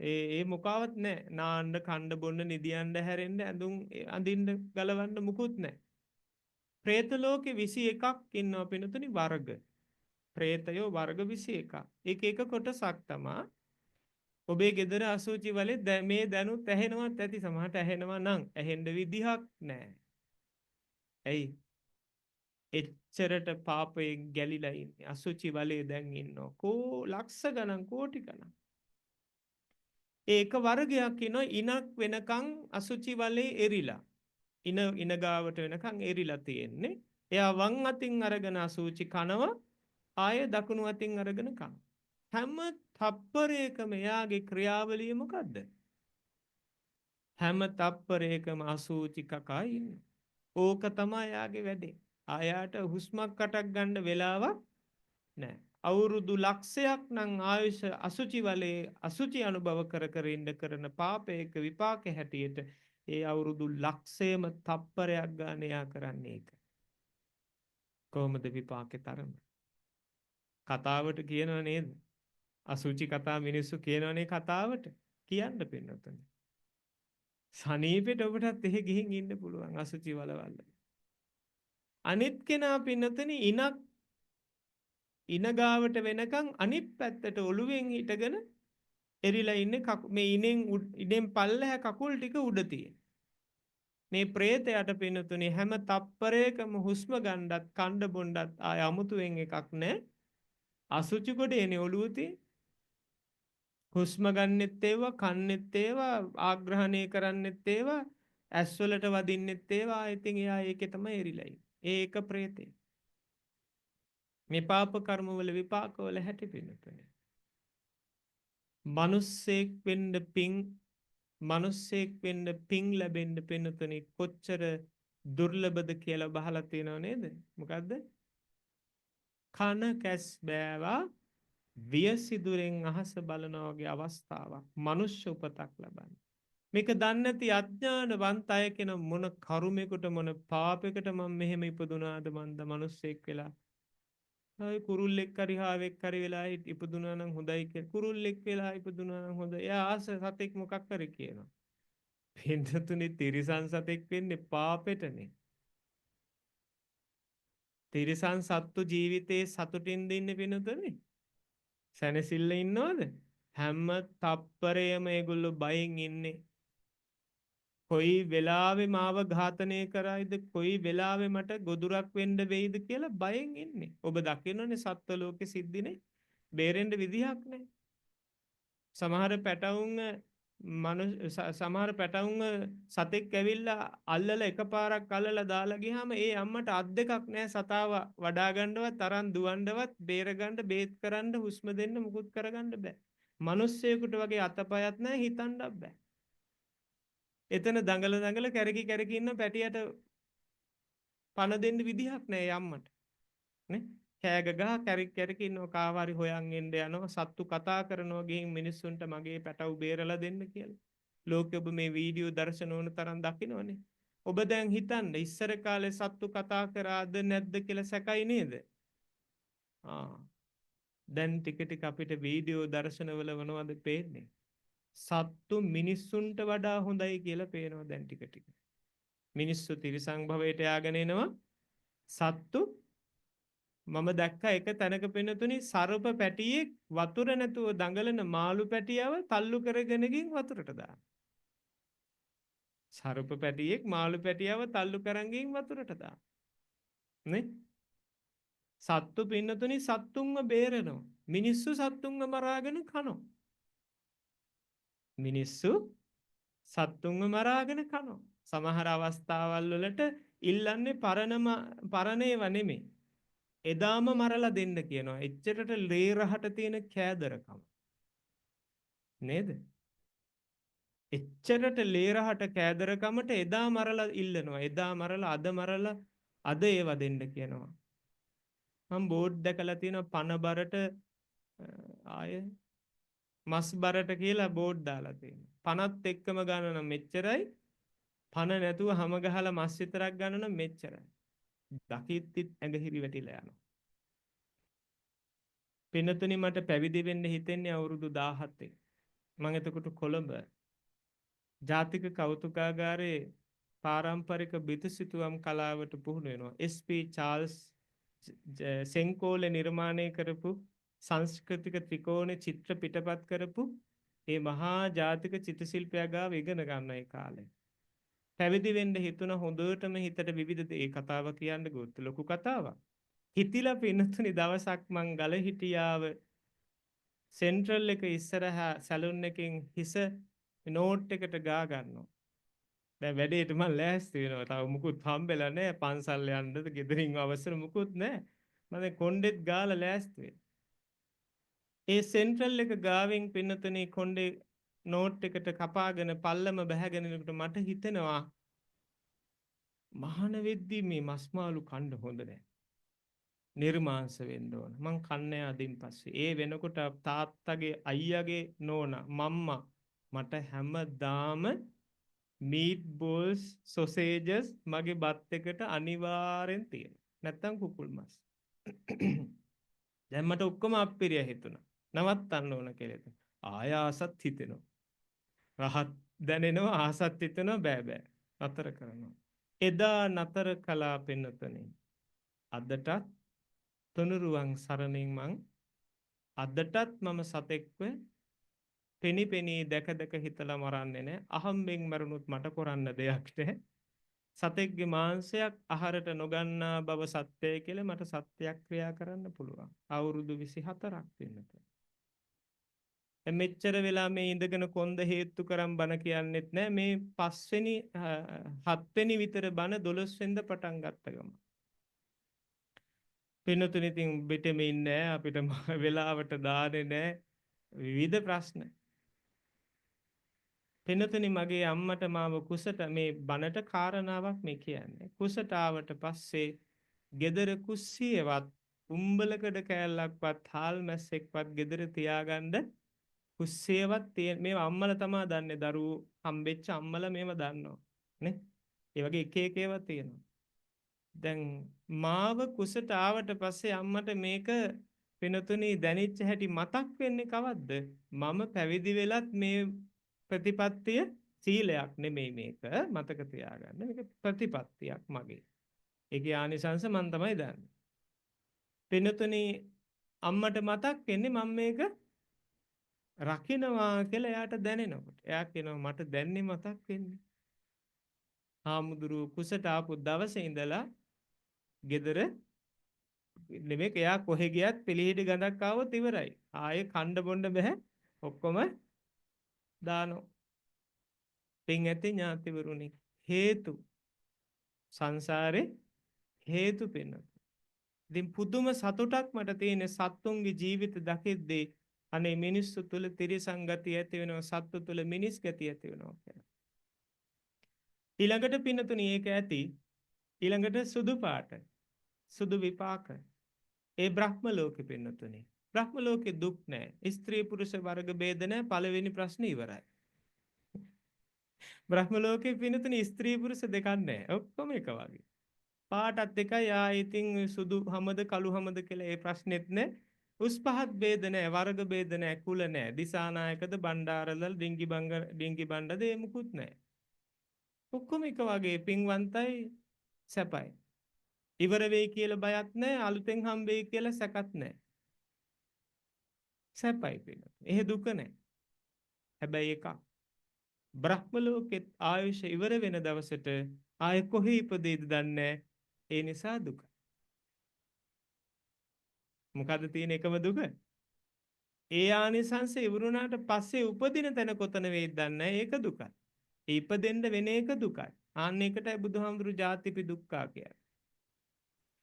ඒ මොකාවත් නැහැ. නාන්න කණ්ඩ බොන්න නිදියන්න හැරෙන්න ඇඳුම් අඳින්න ගලවන්න මුකුත් නැහැ. പ്രേත ලෝකේ 21ක් ඉන්නවා පින්නතුනි වර්ග. പ്രേතයෝ වර්ග 21ක්. ඒක එක කොටසක් තමයි. ඔබේ ගෙදර අසුචි වලේ මේ දැනුත් ඇහෙනවත් ඇති සමහරට ඇහෙනවා නම් ඇහෙන්න විදිහක් නැහැ. ඇයි? එච්චරට පාපයෙන් ගැලිලා ඉන්නේ. අසුචි වලේ දැන් ඉන්නවා. ලක්ෂ ගණන් කෝටි ගණන්. ඒක වර්ගයක් ඉනවා ඉනක් වෙනකන් අසුචි වලේ එරිලා. ඉන ගාවට වෙනකන් එරිලා තියෙන්නේ. එයා වම් අතින් අරගෙන අසුචි කනවා ආය දකුණු අතින් අරගෙන කනවා. හැම තප්පරයකම එයාගේ ක්‍රියාවලිය මොකද්ද? හැම තප්පරයකම අසුචි කකා ඉන්නේ. ඕක තමයි එයාගේ වැඩේ. ආයාට හුස්මක් අටක් ගන්න වෙලාවක් නැහැ. අවුරුදු ලක්ෂයක් නම් ආයුෂ අසුචි වලේ අසුචි අනුභව කර කර ඉන්න කරන පාපයක විපාක හැටියට ඒ අවුරුදු ලක්ෂයම තප්පරයක් ගන්න එයා කරන්නේ ඒක. කොහොමද විපාකේ තරම? කතාවට කියනව නේද? අසුචි කතා මිනිස්සු කියනවනේ කතාවට. කියන්න පින්නතුනේ. සනීපෙට ඔබටත් එහෙ ගිහින් ඉන්න පුළුවන් අසුචි වලවල්. අනිත් කෙනා පින්නතුනේ ඉන ගාවට වෙනකන් අනිත් පැත්තට ඔළුවෙන් හිටගෙන එරිලා ඉන්නේ මේ ඉනෙන් පල්ලෙහ කකුල් ටික උඩ තියෙන. මේ പ്രേතයට පින්නතුනේ හැම තප්පරයකම හුස්ම ගන්නත් කණ්ඩ බොණ්ඩත් ආය අමුතුවෙන් එකක් නැහැ. අසුචි කොට එනේ ඔළුව තියෙන. හුස්ම ගන්නෙත් ඒවා කන්නෙත් ඒවා ආග්‍රහණය කරන්නෙත් ඒවා ඇස් වලට වදින්නෙත් ඒවා ඉතින් එයා ඒකේ තමයි එරිලා ඉන්නේ. ඒක പ്രേතේ. මේ පාප කර්ම වල විපාක වල හැටි පින්නතුනේ. මිනිස්සෙක් වෙන්න පින් ලැබෙන්න පින්නතුනේ කොච්චර දුර්ලභද කියලා බහලා තියෙනව නේද? මොකද්ද? කන කැස් බෑවා වියසිදුරෙන් අහස බලනවා වගේ අවස්ථාවක් මනුෂ්‍ය උපතක් ලබන්න. මේක දන්නේ නැති අඥානවන්ත අය කෙන මොන කරුමයකට මොන පාපයකට මම මෙහෙම ඉපදුනාද මන්ද මිනිස්සෙක් වෙලා. අය කුරුල්ලෙක් හරි හාවෙක් හරි වෙලා ඉපදුනා නම් හොඳයි කියලා. කුරුල්ලෙක් වෙලා ඉපදුනා නම් හොඳයි. එයා ආස සතෙක් මොකක් හරි කියනවා. පින්තුනේ තිරිසන් සතෙක් වෙන්නේ පාපෙටනේ. තිරිසන් සත්තු ජීවිතේ සතුටින් ඉන්නේ පින්තුනේ. සැනසෙල්ල ඉන්නවද? හැම තප්පරයම ඒගොල්ලෝ බයෙන් ඉන්නේ. කොයි වෙලාවෙ මාව ඝාතනය කරයිද කොයි වෙලාවෙ මට ගොදුරක් වෙන්න වෙයිද කියලා බයෙන් ඉන්නේ. ඔබ දකින්නනේ සත්ත්ව ලෝකෙ සිද්ධිනේ. බේරෙන්න විදිහක් නැහැ. සමහර පැටවුන් සතෙක් ඇවිල්ලා අල්ලලා එකපාරක් අල්ලලා දාලා ගියාම ඒ අම්මට අත් දෙකක් නැහැ සතාව වඩා ගන්නවත් තරම් දුවන්නවත් බේර ගන්න බේත් කරන්න හුස්ම දෙන්න මුකුත් කරගන්න බෑ. මිනිස්සෙකුට වගේ අතපයත් නැහැ හිතන්නත් බෑ. එතන දඟල කැරකි ඉන්න පැටියට පණ දෙන්න විදිහක් නැහැ අම්මට. නේ? කෑග ගහ කැරකි ඉන්නව කාවාරි හොයන් එන්න යනවා සත්තු කතා කරනවා ගිහින් මිනිස්සුන්ට මගේ පැටව බේරලා දෙන්න කියලා. ලෝකෙ ඔබ මේ වීඩියෝ දර්ශන ඕන තරම් දකින්නවනේ. ඔබ දැන් හිතන්න ඉස්සර කාලේ සත්තු කතා කරාද නැද්ද කියලා සැකයි නේද? දැන් ටික ටික අපිට වීඩියෝ දර්ශනවල මොනවද පේන්නේ? සත්තු මිනිස්සුන්ට වඩා හොඳයි කියලා පේනවා දැන් ටික ටික. මිනිස්සු තිරිසං භවයට යාගෙන එනවා. සත්තු මම දැක්ක එක තැනක පින්නතුනි සර්ප පැටියෙක් වතුර නැතුව දඟලන මාළු පැටියව තල්ලු කරගෙන ගින් වතුරට දාන. සර්ප පැටියෙක් මාළු පැටියව තල්ලු කරන් ගින් වතුරට දාන. නේ? සත්තු පින්නතුනි සත්තුන්ව බේරනවා. මිනිස්සු සත්තුන්ව මරාගෙන කනවා. මිනිස්සු සත්තුන්ව මරාගෙන කනවා. සමහර අවස්ථාවල් වලට ඉල්ලන්නේ පරණේව නෙමෙයි. එදාම මරලා දෙන්න කියනවා. එච්චරට ලේ රහට තියෙන කෑදරකම. නේද? එච්චරට ලේ රහට කෑදරකමට එදා මරලා ඉල්ලනවා. එදා මරලා අද මරලා අද ඒව දෙන්න කියනවා. මම බෝඩ් දැකලා තියෙනවා පන බරට ආය මස් බරට කියලා බෝඩ් දාලා තියෙනවා. පනත් එක්කම ගන්න නම් මෙච්චරයි. පන නැතුව හැම ගහලා මස් විතරක් ගන්න නම් මෙච්චරයි. දකිද්දිත් ඇඟ හිරි වැටිලා යනවා. පින්නතුනි මට පැවිදි වෙන්න හිතෙන්නේ අවුරුදු 17. මම එතකොට කොළඹ ජාතික කෞතුකාගාරයේ පාරම්පරික බිතුසිතුවම් කලාවට පුහුණු වෙනවා. එස්.පී. චාල්ස් සෙන්කෝලේ නිර්මාණය කරපු සංස්කෘතික ත්‍රිකෝණ චිත්‍ර පිටපත් කරපු ඒ මහා ජාතික චිත්‍රශිල්පියා ගාව ඉගෙන ගන්න ඒ කාලේ. පැවිදි වෙන්න හිතුණ හොඳටම හිතට විවිධ ඒ කතාව කියන්න ගොත් ලොකු කතාවක්. හිතිලා පින්නතුනි දවසක් මං ගල හිටියාව සෙන්ට්‍රල් එක ඉස්සරහා සැලුන් එකකින් හිස නෝට් එකට ගා ගන්නවා. දැන් වැඩේට මම ලෑස්ති වෙනවා. තව මුකුත් හම්බෙලා නැහැ. පන්සල් යන්නද ගෙදරින් අවසර මුකුත් නැහැ. මම දැන් කොණ්ඩෙත් ගාලා ලෑස්ති වෙනවා. ඒ සෙන්ට්‍රල් එක ගාවෙන් පින්නතුනි කොණ්ඩේ නෝට් එකට කපාගෙන පල්ලම බැහැගෙන ඉන්නකොට මට හිතෙනවා මහාන වෙද්දී මේ මස් මාළු කන්න හොඳ නැහැ. නිර්මාංශ වෙන්න ඕන. මං කන්නේ අදින් පස්සේ. ඒ වෙනකොට තාත්තගේ අයියාගේ නෝනා මම්මා මට හැමදාම මීට් බෝල්ස් සොසේජස් මගේ බත් එකට අනිවාර්යෙන් තියෙනවා. නැත්තම් කුකුල් මස්. දැන් මට ඔක්කොම අප්පිරිය හිතුණා. නවත්තන්න ඕන කියලා. ආයාසත් හිතෙනවා. රහත් දැනෙනවා ආසත් හිතෙනවා බෑ බෑ. නතර කරනවා. එදා නතර කළා පෙන්නතනේ. අදටත් තුනුරුවන් සරණින් මං අදටත් මම සතෙක්ව පෙනිපෙනී දැක දැක හිතලා මරන්නේ නැහැ. අහම්බෙන් මරුණොත් මට කරන්න දෙයක් නැහැ. සතෙක්ගේ මාංශයක් ආහාරයට නොගන්නා බව සත්‍යය කියලා මට සත්‍යයක් ක්‍රියා කරන්න පුළුවන්. අවුරුදු 24ක් වෙනත. මෙච්චර වෙලා මේ ඉඳගෙන කොන්ද හේතු කරන් බන කියන්නෙත් නැහැ. මේ 5 වෙනි 7 වෙනි විතර බන 12 වෙනිදා පටන් ගත්ත ගම. පින්නතුනි ඉතින් බෙටෙම ඉන්නේ නැහැ. අපිට වෙලාවට දාන්නේ නැහැ. විවිධ ප්‍රශ්න. පින්නතුනි මගේ අම්මට මාව කුසට මේ බනට කාරණාවක් මේ කියන්නේ. කුසට ආවට පස්සේ gedara කුස්සියවත් උම්බලකඩ කෑල්ලක්වත් හාල් මැස්සෙක්වත් gedara තියාගන්න කුස්සියවත් තියෙන මේ අම්මලා තමයි දන්නේ. දරුවෝ හම්බෙච්ච අම්මලා මේව දන්නවා නේ. ඒ වගේ එක එක ඒවා තියෙනවා. දැන් මාව කුසට ආවට පස්සේ අම්මට මේක පිනතුනි දැනෙච්ච හැටි මතක් වෙන්නේ කවද්ද? මම පැවිදි වෙලත් මේ ප්‍රතිපත්තිය සීලයක් නෙමෙයි මේක මතක තියාගන්න. මේක ප්‍රතිපත්තියක් මගේ. ඒකේ ආනිසංස මම තමයි දන්නේ. පිනතුනි අම්මට මතක් වෙන්නේ මම මේක රකින්නවා කියලා එයාට දැනෙනකොට. එයා කියනවා මට දැන්නේ මතක් වෙන්නේ. ආමුදුරු කුසට ආපු දවසේ ඉඳලා gedara නෙමෙයි එයා කොහෙ ගියත් පිළිහිඩි ගඳක් ආවොත් ඉවරයි. ආයේ කණ්ඩ බොණ්ඩ බෑ. ඔක්කොම දානෝ. පින් ඇති ඥාතිවරුනි හේතු සංසාරේ හේතු පින්න. ඉතින් පුදුම සතුටක් මට තියෙන සත්තුන්ගේ ජීවිත දකිද්දී අනේ මිනිස්සු තුල තිරිසන් ගතිය ඇති වෙනවා සත්තු තුල මිනිස් ගතිය ඇති වෙනවා කියලා. ඊළඟට පින්නතුනි ඒක ඇති. ඊළඟට සුදු පාට. සුදු විපාක. ඒ බ්‍රහ්ම ලෝකෙ පින්නතුනි. බ්‍රහ්ම ලෝකෙ දුක් නැහැ. ස්ත්‍රී පුරුෂ වර්ග ભેද නැහැ. පළවෙනි ප්‍රශ්නේ ඉවරයි. බ්‍රහ්ම ලෝකෙ පින්නතුනි ස්ත්‍රී පුරුෂ දෙකක් නැහැ. ඔක්කොම එක වගේ. පාටත් එකයි. ඉතින් සුදු හැමද කළු හැමද කියලා ඒ ප්‍රශ්නෙත් නැහැ. උස් පහත් ભેද නැහැ, වර්ග ભેද නැහැ, කුල නැහැ. දිසානායකද බණ්ඩාරවල ඩිංගි බණ්ඩද ඒ මුකුත් නැහැ. ඔක්කොම එක වගේ පින්වන්තයි සැපයි. ඉවර වෙයි කියලා බයක් නැහැ, අලුතෙන් හම්බෙයි කියලා සැකත් නැහැ. සැපයි පින්න. එහෙ දුක නැහැ. හැබැයි එකක් බ්‍රහ්ම ලෝකෙත් ආයුෂ ඉවර වෙන දවසට ආයෙ කොහේ ඉපදෙයිද දන්නේ ඒ නිසා දුක. මොකද්ද තියෙන එකම දුක? ඒ ආනිසංස ඉවරුණාට පස්සේ උපදින තැන කොතන වේද දන්නේ ඒක දුකයි. ඒ ඉපදෙන්න වෙන එක දුකයි. ආන්න එකටයි බුදුහාමුදුරු ජාතිපි දුක්ඛා කියන්නේ.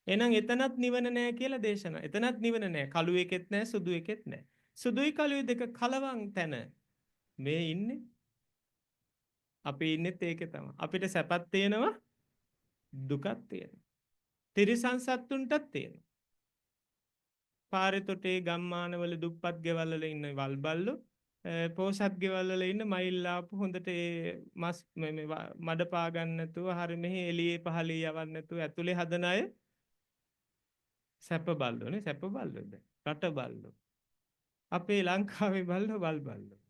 එහෙනම් එතනත් නිවන නෑ කියලා දේශනා. එතනත් නිවන නෑ. කළු එකෙත් නෑ, සුදු එකෙත් නෑ. සුදුයි කළුයි දෙක කලවම් තැන මේ ඉන්නේ. අපි ඉන්නෙත් ඒකේ තමයි. අපිට සැපත් තියෙනවා, දුකත් තියෙනවා. තිරිසන් සත්තුන්ටත් තියෙනවා. පාරේ තොටේ ගම්මානවල දුප්පත් ගෙවල් වල ඉන්න වල්බල්ලෝ, පෝසත් ගෙවල් වල ඉන්න මයිල්ලාපු හොඳට ඒ මස් මඩ පා ගන්න නැතුව හරි මෙහි එළියේ පහළිය යවන්න නැතුව ඇතුලේ හදන අය සැප බල්ලෝනේ. සැප බල්ලෝද? රට බල්ලෝ. අපේ ලංකාවේ බල්ලෝ වල් බල්ලෝ.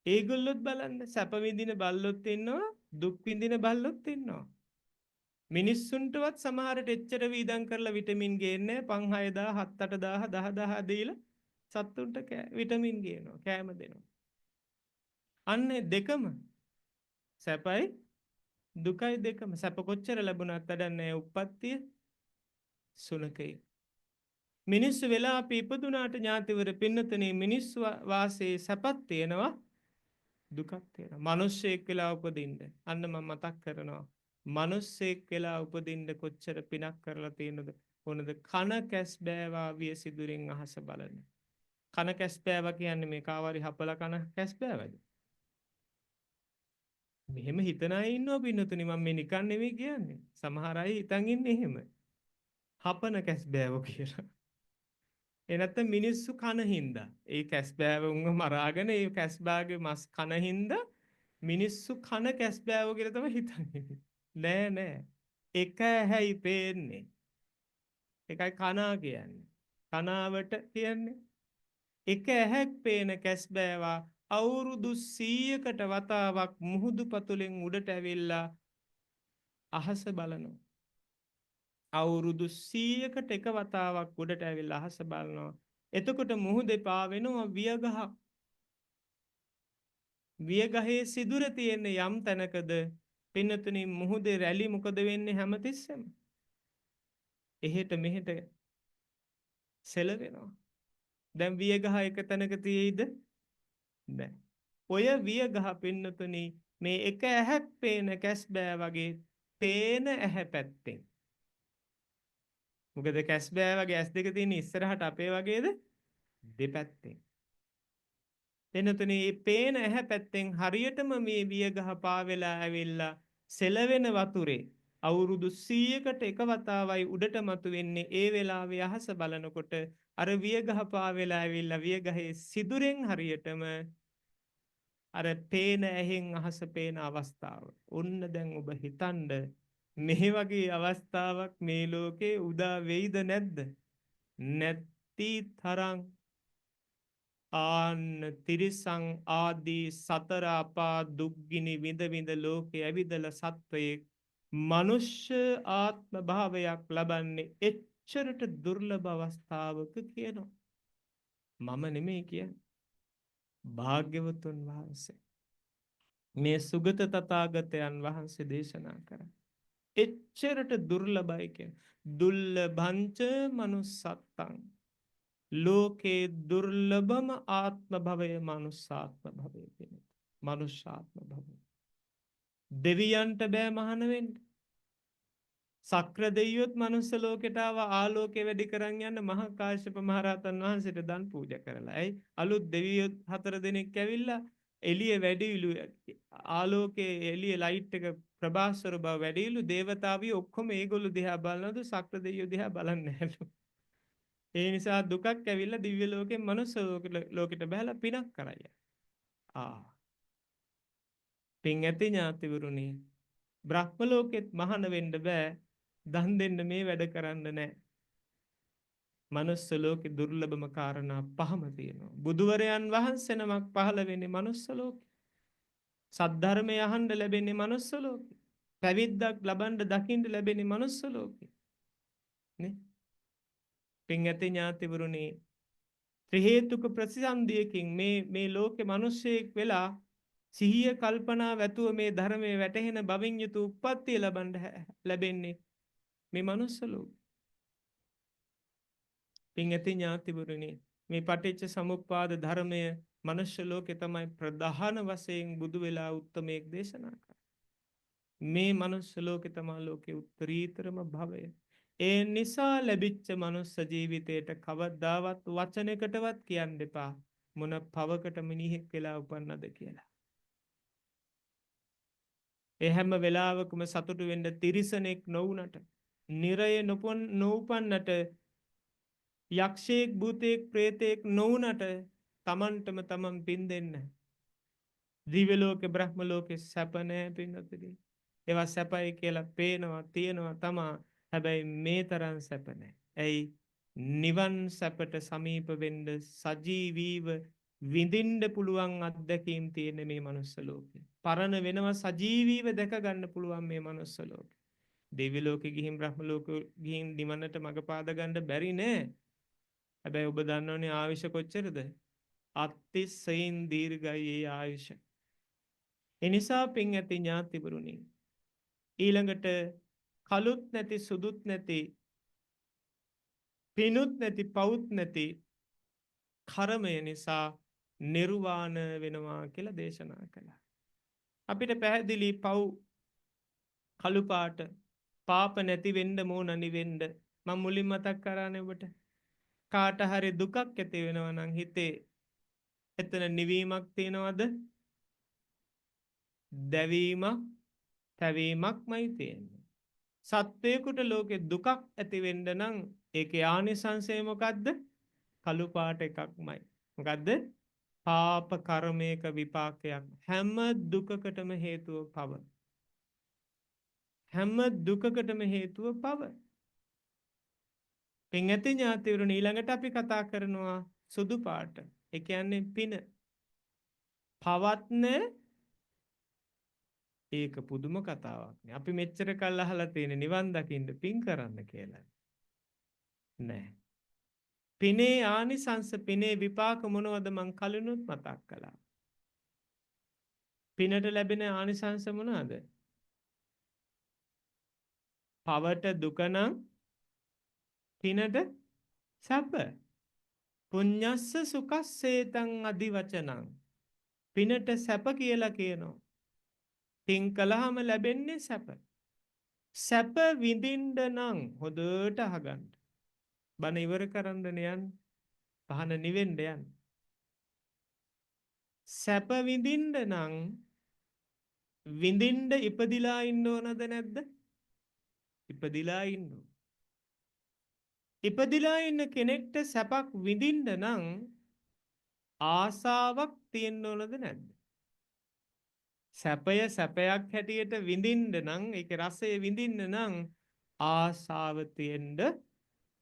ඒගොල්ලොත් බලන්න සැප විඳින බල්ලොත් ඉන්නවා, දුක් විඳින බල්ලොත් ඉන්නවා. මිනිස්සුන්ටවත් සමහරට එච්චර වීදම් කරලා විටමින් ගේන්නේ 5000 7000 10000 දීලා සත්තුන්ට විටමින් ගේනවා, කෑම දෙනවා. අන්නේ දෙකම සැපයි දුකයි දෙකම. සැප කොච්චර ලැබුණත් වැඩන්නේ උප්පත්තිය සුනකේ. මිනිස්සු වෙලා අපි ඉපදුනාට ඥාතිවර පින්නතනේ මිනිස්සු වාසයේ සැපත් තියෙනවා, දුකක් තියෙනවා. මිනිස්සෙක් වෙලා උපදින්න අන්න මම මතක් කරනවා. මිනිස්සෙක් වෙලා උපදින්න කොච්චර පිනක් කරලා තියෙනවද? ඕනද කන කැස් බෑවා විය සිදුරින් අහස බලන්න. කන කැස් බෑවා කියන්නේ මේ කාවාරි හපලා කන කැස් බෑවද? මෙහෙම හිතන අය ඉන්නවා පින්නතුනි. මම මේ නිකන් නෙවෙයි කියන්නේ. සමහර අය හිතන් ඉන්නේ එහෙම. හපන කැස් බෑවෝ කියලා. ඒ නැත්තම් මිනිස්සු කන හින්දා ඒ කැස් බෑව උන්ව මරාගෙන ඒ කැස් බෑගේ මස් කන හින්දා මිනිස්සු කන කැස් බෑවෝ කියලා තමයි හිතන්නේ. නෑ නෑ. එක ඇහැයි පේන්නේ. එකයි කනා කියන්නේ. කනාවට කියන්නේ එක ඇහැක් පේන කැස් බෑවා අවුරුදු 100කට වතාවක් මුහුදු පතුලෙන් උඩට ඇවිල්ලා අහස බලනවා. අවුරුදු 100කට එක වතාවක් උඩට ඇවිල්ලා අහස බලනවා. එතකොට මුහුදේ පාවෙනවා වියගහ. වියගහේ සිදුර තියෙන යම් තැනකද පින්නතුනි මුහුදේ රැලි මොකද වෙන්නේ හැමතිස්සෙම? එහෙට මෙහෙට සෙලවෙනවා. දැන් වියගහ එක තැනක තියෙයිද? නැහැ. ඔය වියගහ පින්නතුනි මේ එක ඇහැක් පේන කැස් බෑ වගේ පේන ඇහැ පැත්තෙන්. මොකද කැස් බෑ වගේ ඇස් දෙක තියෙන ඉස්සරහට අපේ වගේද? දෙපැත්තෙන්. එනතුනි මේ පේන ඇහැ පැත්තෙන් හරියටම මේ වියගහ පාවෙලා ඇවිල්ලා සෙලවෙන වතුරේ අවුරුදු 100කට එක වතාවයි උඩට මතුවෙන්නේ. ඒ වෙලාවේ අහස බලනකොට අර වියගහ පාවෙලා ඇවිල්ලා වියගහේ සිදුරෙන් හරියටම අර පේන ඇහෙන් අහස පේන අවස්ථාව. ඔන්න දැන් ඔබ හිතන්න මේ වගේ අවස්ථාවක් මේ ලෝකේ උදා වෙයිද නැද්ද? නැති තරම් ආන්න තිරිසං ආදී සතර අපා දුක්ගිනි විඳ විඳ ලෝකේ ඇවිදලා සත්වයේ මනුෂ්‍ය ආත්ම භාවයක් ලබන්නේ එච්චරට දුර්ලභ අවස්ථාවක කියනවා. මම නෙමෙයි කියන්නේ. භාග්‍යවතුන් වහන්සේ මේ සුගත තථාගතයන් වහන්සේ දේශනා කරා. එච්චරට දුර්ලභයි කියන්නේ. දුර්ලභංච මනුස්සත්තං ලෝකේ දුර්ලභම ආත්ම භවය මනුස්සාත්ම භවය කියන එක. මනුෂ්‍යාත්ම භවය. දෙවියන්ට බෑ මහාන වෙන්න. සක්‍ර දෙවියොත් මනුස්ස ලෝකයට ආව ආලෝකය වැඩි කරන් යන්න මහා කාශ්‍යප මහ රහතන් වහන්සේට දන් පූජා කරලා. ඇයි? අලුත් දෙවියොත් 4 දෙනෙක් ඇවිල්ලා එළිය වැඩිවිලු ආලෝකයේ එළිය ලයිට් එක ප්‍රභාස්වර බව වැඩිවිලු දේවතාවියෝ ඔක්කොම ඒගොල්ලෝ දිහා බලනවද සක්‍ර දෙවියෝ දිහා බලන්නේ නැහැලු. ඒ නිසා දුකක් ඇවිල්ලා දිව්‍ය ලෝකෙන් මනුස්ස ලෝකෙට බහැලා පිනක් කරයි. පින් ඇති ඥාතිවරුනි බ්‍රහ්ම ලෝකෙත් මහාන වෙන්න බෑ. දන් දෙන්න මේ වැඩ කරන්න නෑ. මනුස්ස ලෝකේ දුර්ලභම කාරණා පහම තියෙනවා. බුදුවරයන් වහන්සේ නමක් පහළ වෙන්නේ මනුස්ස ලෝකේ. සද්ධර්මය අහන්න ලැබෙන්නේ මනුස්ස ලෝකේ. පැවිද්දක් ලබන්න දකින්න ලැබෙන්නේ මනුස්ස ලෝකේ. නේ? පින් ඇති ඥාතිවරුනි ත්‍රි හේතුක ප්‍රතිසන්දියකින් මේ ලෝකේ මිනිස්සෙක් වෙලා සිහිය කල්පනා වැතුව මේ ධර්මයේ වැටහෙන බවින් යුතු උප්පත්තිය ලබන්න ලැබෙන්නේ මේ මනුස්ස ලෝකේ. පින් ඇති ඥාතිවරුනි මේ පටිච්ච සමුප්පාද ධර්මය මනුෂ්‍ය ලෝකේ තමයි ප්‍රධාන වශයෙන් බුදු වෙලා උත්තමයෙක් දේශනා කරන්නේ. මේ මනුෂ්‍ය ලෝකේ තමයි ලෝකේ උත්තරීතරම භවය. ඒ නිසා ලැබිච්ච මනුස්ස ජීවිතයට කවදාවත් වචනයකටවත් කියන්න එපා මොන පවකට මිනිහෙක් වෙලා උපන්නද කියලා. ඒ හැම වෙලාවකම සතුටු වෙන්න තිරිසනෙක් නොවුනට, නිරය නොඋපන්නට, යක්ෂයෙක් භූතයෙක් ප්‍රේතයෙක් නොවුනට තමන්ටම තමන් පින් දෙන්න. දිව්‍ය ලෝකේ බ්‍රහ්ම ලෝකේ සැප නැහැ පින්වතුනි. ඒවා සැපයි කියලා පේනවා තියෙනවා තමා. හැබැයි මේ තරම් සැප නැහැ. ඇයි? නිවන් සැපට සමීප වෙන්න සජීවීව විඳින්න පුළුවන් අත්දැකීම් තියෙන මේ මනුස්ස ලෝකේ. පරණ වෙනවා සජීවීව දැක ගන්න පුළුවන් මේ මනුස්ස ලෝකේ. දිව්‍ය ලෝකෙ ගිහින් බ්‍රහ්ම ලෝකෙ ගිහින් නිවනට මඟ පාද ගන්න බැරි නෑ. හැබැයි ඔබ දන්නවනේ ආයුෂ කොච්චරද? අතිශයින් දීර්ඝයි ඒ ආයුෂ. එනිසා පින් ඇති ඥාතිවරුනි ඊළඟට කළුත් නැති සුදුත් නැති පිනුත් නැති පවුත් නැති කර්මය නිසා නිර්වාණ වෙනවා කියලා දේශනා කළා. අපිට පැහැදිලි පව් කළු පාට පාප නැති වෙන්න මොන නිවෙන්න මම මුලින් මතක් කරානේ ඔබට. කාට හරි දුකක් ඇති වෙනවා නම් හිතේ එතන නිවීමක් තියනවද? දැවීමක්, තැවීමක්මයි තියෙන්නේ. සත්වයකට ලෝකේ දුකක් ඇති වෙන්න නම් ඒකේ ආනිසංසය මොකද්ද? කළු පාට එකක්මයි. මොකද්ද? පාප කර්මයක විපාකයක්. හැම දුකකටම හේතුව පව. හැම දුකකටම හේතුව පව. පින් ඇති ඥාතිවරුනි ඊළඟට අපි කතා කරනවා සුදු පාට. ඒ කියන්නේ පින. පවත්න ඒක පුදුම කතාවක් නේ. අපි මෙච්චර කල් අහලා තියෙන නිවන් දකින්න පින් කරන්න කියලා. නෑ. පිනේ ආනිසංස පිනේ විපාක මොනවද මං කලිනුත් මතක් කළා. පිනට ලැබෙන ආනිසංස මොනවද? පවට දුක නම් පිනට සැප. පුඤ්ඤස්ස සුඛස්සේතං අදි වචනං. පිනට සැප කියලා කියනවා. පින් කළාම ලැබෙන්නේ සැප. සැප විඳින්න නම් හොඳට අහගන්න. බණ ඉවර කරන්න යන්න. පහන නිවෙන්න යන්න. සැප විඳින්න නම් විඳින්න ඉපදිලා ඉන්න ඕනද නැද්ද? ඉපදිලා ඉන්න. ඉපදිලා ඉන්න කෙනෙක්ට සැපක් විඳින්න නම් ආසාවක් තියෙන්න ඕනද නැද්ද? සැපය සැපයක් හැටියට විඳින්න නම් ඒකේ රසය විඳින්න නම් ආසාව තියෙන්න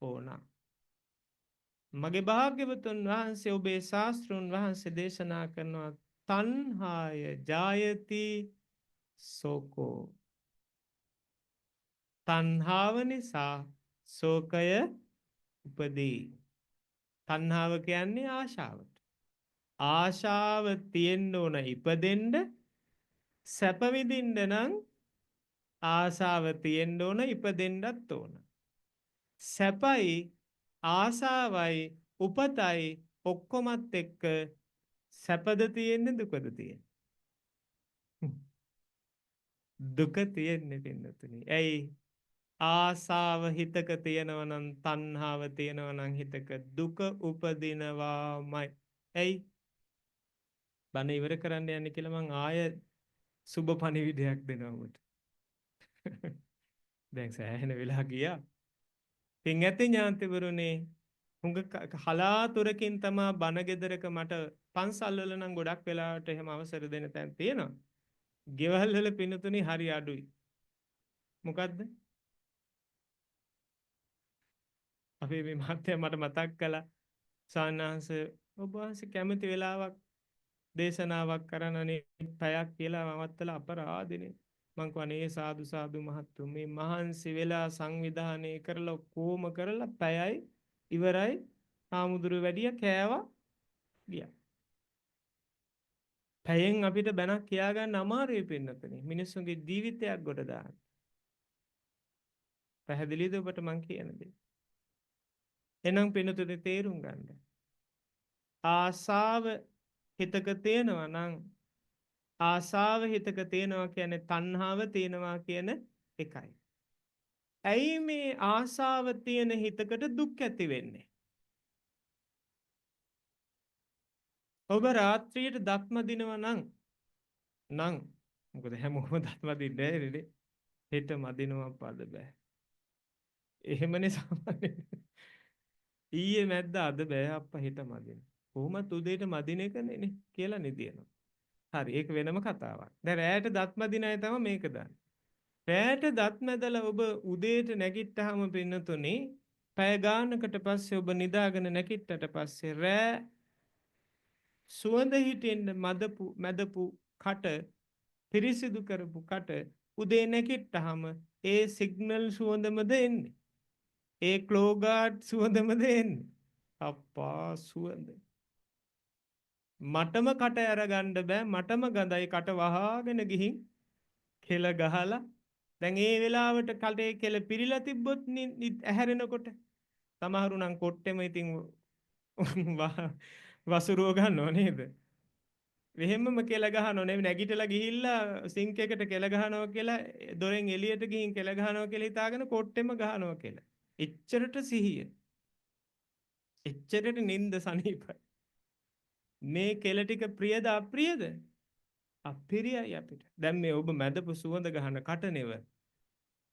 ඕන. මගේ භාග්‍යවතුන් වහන්සේ ඔබේ ශාස්ත්‍රූන් වහන්සේ දේශනා කරනවා තණ්හාය ජායති සෝකෝ. තණ්හාව නිසා ශෝකය උපදී. තණ්හාව කියන්නේ ආශාවට. ආශාව තියෙන්න ඕන ඉපදෙන්න. සැප විඳින්න නම් ආශාව තියෙන්න ඕන ඉපදෙන්නත් ඕන. සැපයි ආශාවයි උපතයි ඔක්කොමත් එක්ක සැපද තියෙන්නේ දුකද තියෙන්නේ? දුක තියෙන්නේ පින්නතුනි. ඇයි? ආසාව හිතක තියෙනවා නම් තණ්හාව තියෙනවා නම් හිතක දුක උපදිනවාමයි. ඇයි? බණ ඉවර කරන්න යන්නේ කියලා මං ආය සුබ පණිවිඩයක් දෙනවා ඔබට. දැන් සෑහෙන වෙලා ගියා. පින් ඇති ඥාතිවරුනේ හුඟ හලාතුරකින් තමා බණ ගෙදරක මට පන්සල් වල නම් ගොඩක් වෙලාවට එහෙම අවසර දෙන තැන් තියෙනවා. ගෙවල් වල පින්නතුනි හරි අඩුයි. මොකද්ද? අපේ මේ මහත්තයා මට මතක් කළා සාන්නාංශ ඔබ වහන්සේ කැමති වෙලාවක් දේශනාවක් කරන්නනේ පැයක් කියලා මමත්තලා අපරාධනේ මං කිව්වා අනේ සාදු සාදු මහත්තු මේ මහන්සි වෙලා සංවිධානය කරලා කොහොම කරලා පැයයි ඉවරයි ආමුදුරු වැඩිය කෑවා ගියා පැයෙන් අපිට බැනක් කියාගන්න අමාරුයි පින්නතුනේ මිනිස්සුන්ගේ ජීවිතයක් ගොඩ දාන්න පැහැදිලිද ඔබට මං කියන දේ එහෙනම් පින්නතුනේ තේරුම් ගන්න ආසාව හිතක තියෙනවා නම් ආසාව හිතක තියෙනවා කියන්නේ තණ්හාව තියෙනවා කියන එකයි. ඇයි මේ ආසාව තියෙන හිතකට දුක් ඇති වෙන්නේ? ඔබ රාත්‍රියට දත්ම දිනවා නම් මොකද හැමෝම දත්ම දින්නේ නේද? හෙට මදිනවා පද බෑ. එහෙමනේ සාමාන්‍යයෙන්. ඊයේ මැද්ද අද බෑ අප්පා හෙට මදින. කොහොමත් උදේට මදින එකනේ කියලා නිදිනවා. හරි ඒක වෙනම කතාවක්. දැන් රැයට දත්ම දින අය තමයි මේක දන්නේ. රැයට දත් මැදලා ඔබ උදේට නැගිට්ටාම පින්නතුනේ පැය ගානකට පස්සේ ඔබ නිදාගෙන නැගිට්ටට පස්සේ රෑ සුවඳ හිටින්න මැදපු කට පිරිසිදු කරපු කට උදේ නැගිට්ටාම ඒ සිග්නල් සුවඳමද එන්නේ. ඒ ක්ලෝගාඩ් සුවඳමද එන්නේ. අප්පා සුවඳ. මටම කට අරගන්න බෑ මටම ගඳයි කට වහාගෙන ගිහින් කෙල ගහලා දැන් ඒ වෙලාවට කටේ කෙල පිරීලා තිබ්බොත් ඇහැරෙනකොට සමහරු නම් කොට්ටෙම ඉතින් වසුරුව ගන්නව නේද? එහෙමම කෙල ගහනව නෙවෙයි නැගිටලා ගිහිල්ලා සිංක් එකට කෙල ගහනවා කියලා දොරෙන් එළියට ගිහින් කෙල ගහනවා කියලා හිතාගෙන කොට්ටෙම ගහනවා කියලා. එච්චරට සිහිය. එච්චරට නිନ୍ଦ සනීපයි. මේ කෙල ටික ප්‍රියද අප්‍රියද? අප්‍රියයි අපිට. දැන් මේ ඔබ මැදපු සුවඳ ගහන කටනෙව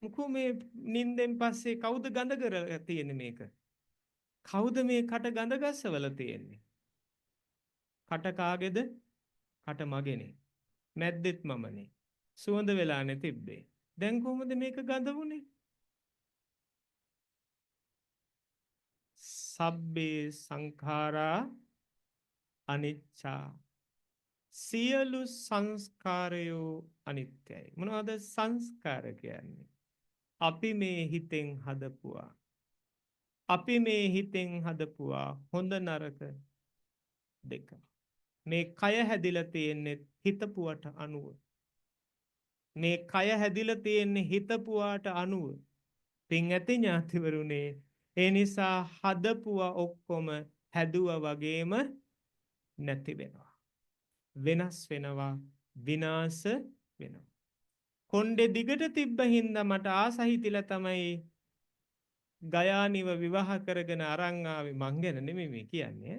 මොකෝ මේ නින්දෙන් පස්සේ කවුද ගඳ කරලා තියෙන්නේ මේක? කවුද මේ කට ගඳ ගස්සවල තියෙන්නේ? කට කාගේද? කට මගේනේ. මැද්දෙත් මමනේ. සුවඳ වෙලානේ තිබ්බේ. දැන් කොහොමද මේක ගඳ වුනේ? සබ්බේ සංඛාරා අනිච්චා. සියලු සංස්කාරයෝ අනිත්‍යයි. මොනවද සංස්කාර කියන්නේ? අපි මේ හිතෙන් හදපුවා. අපි මේ හිතෙන් හදපුවා හොඳ නරක දෙක. මේ කය හැදිලා තියෙන්නේ හිතපුවට අනුව. මේ කය හැදිලා තියෙන්නේ හිතපුවාට අනුව. පින් ඇති ඥාතිවරුනේ ඒ නිසා හදපුවා ඔක්කොම හැදුවා වගේම නැති වෙනවා. වෙනස් වෙනවා විනාශ වෙනවා. කොණ්ඩේ දිගට තිබ්බ හින්දා මට ආසහිතිලා තමයි ගයානිව විවාහ කරගෙන අරන් ආවේ මං ගැන නෙමෙයි මේ කියන්නේ.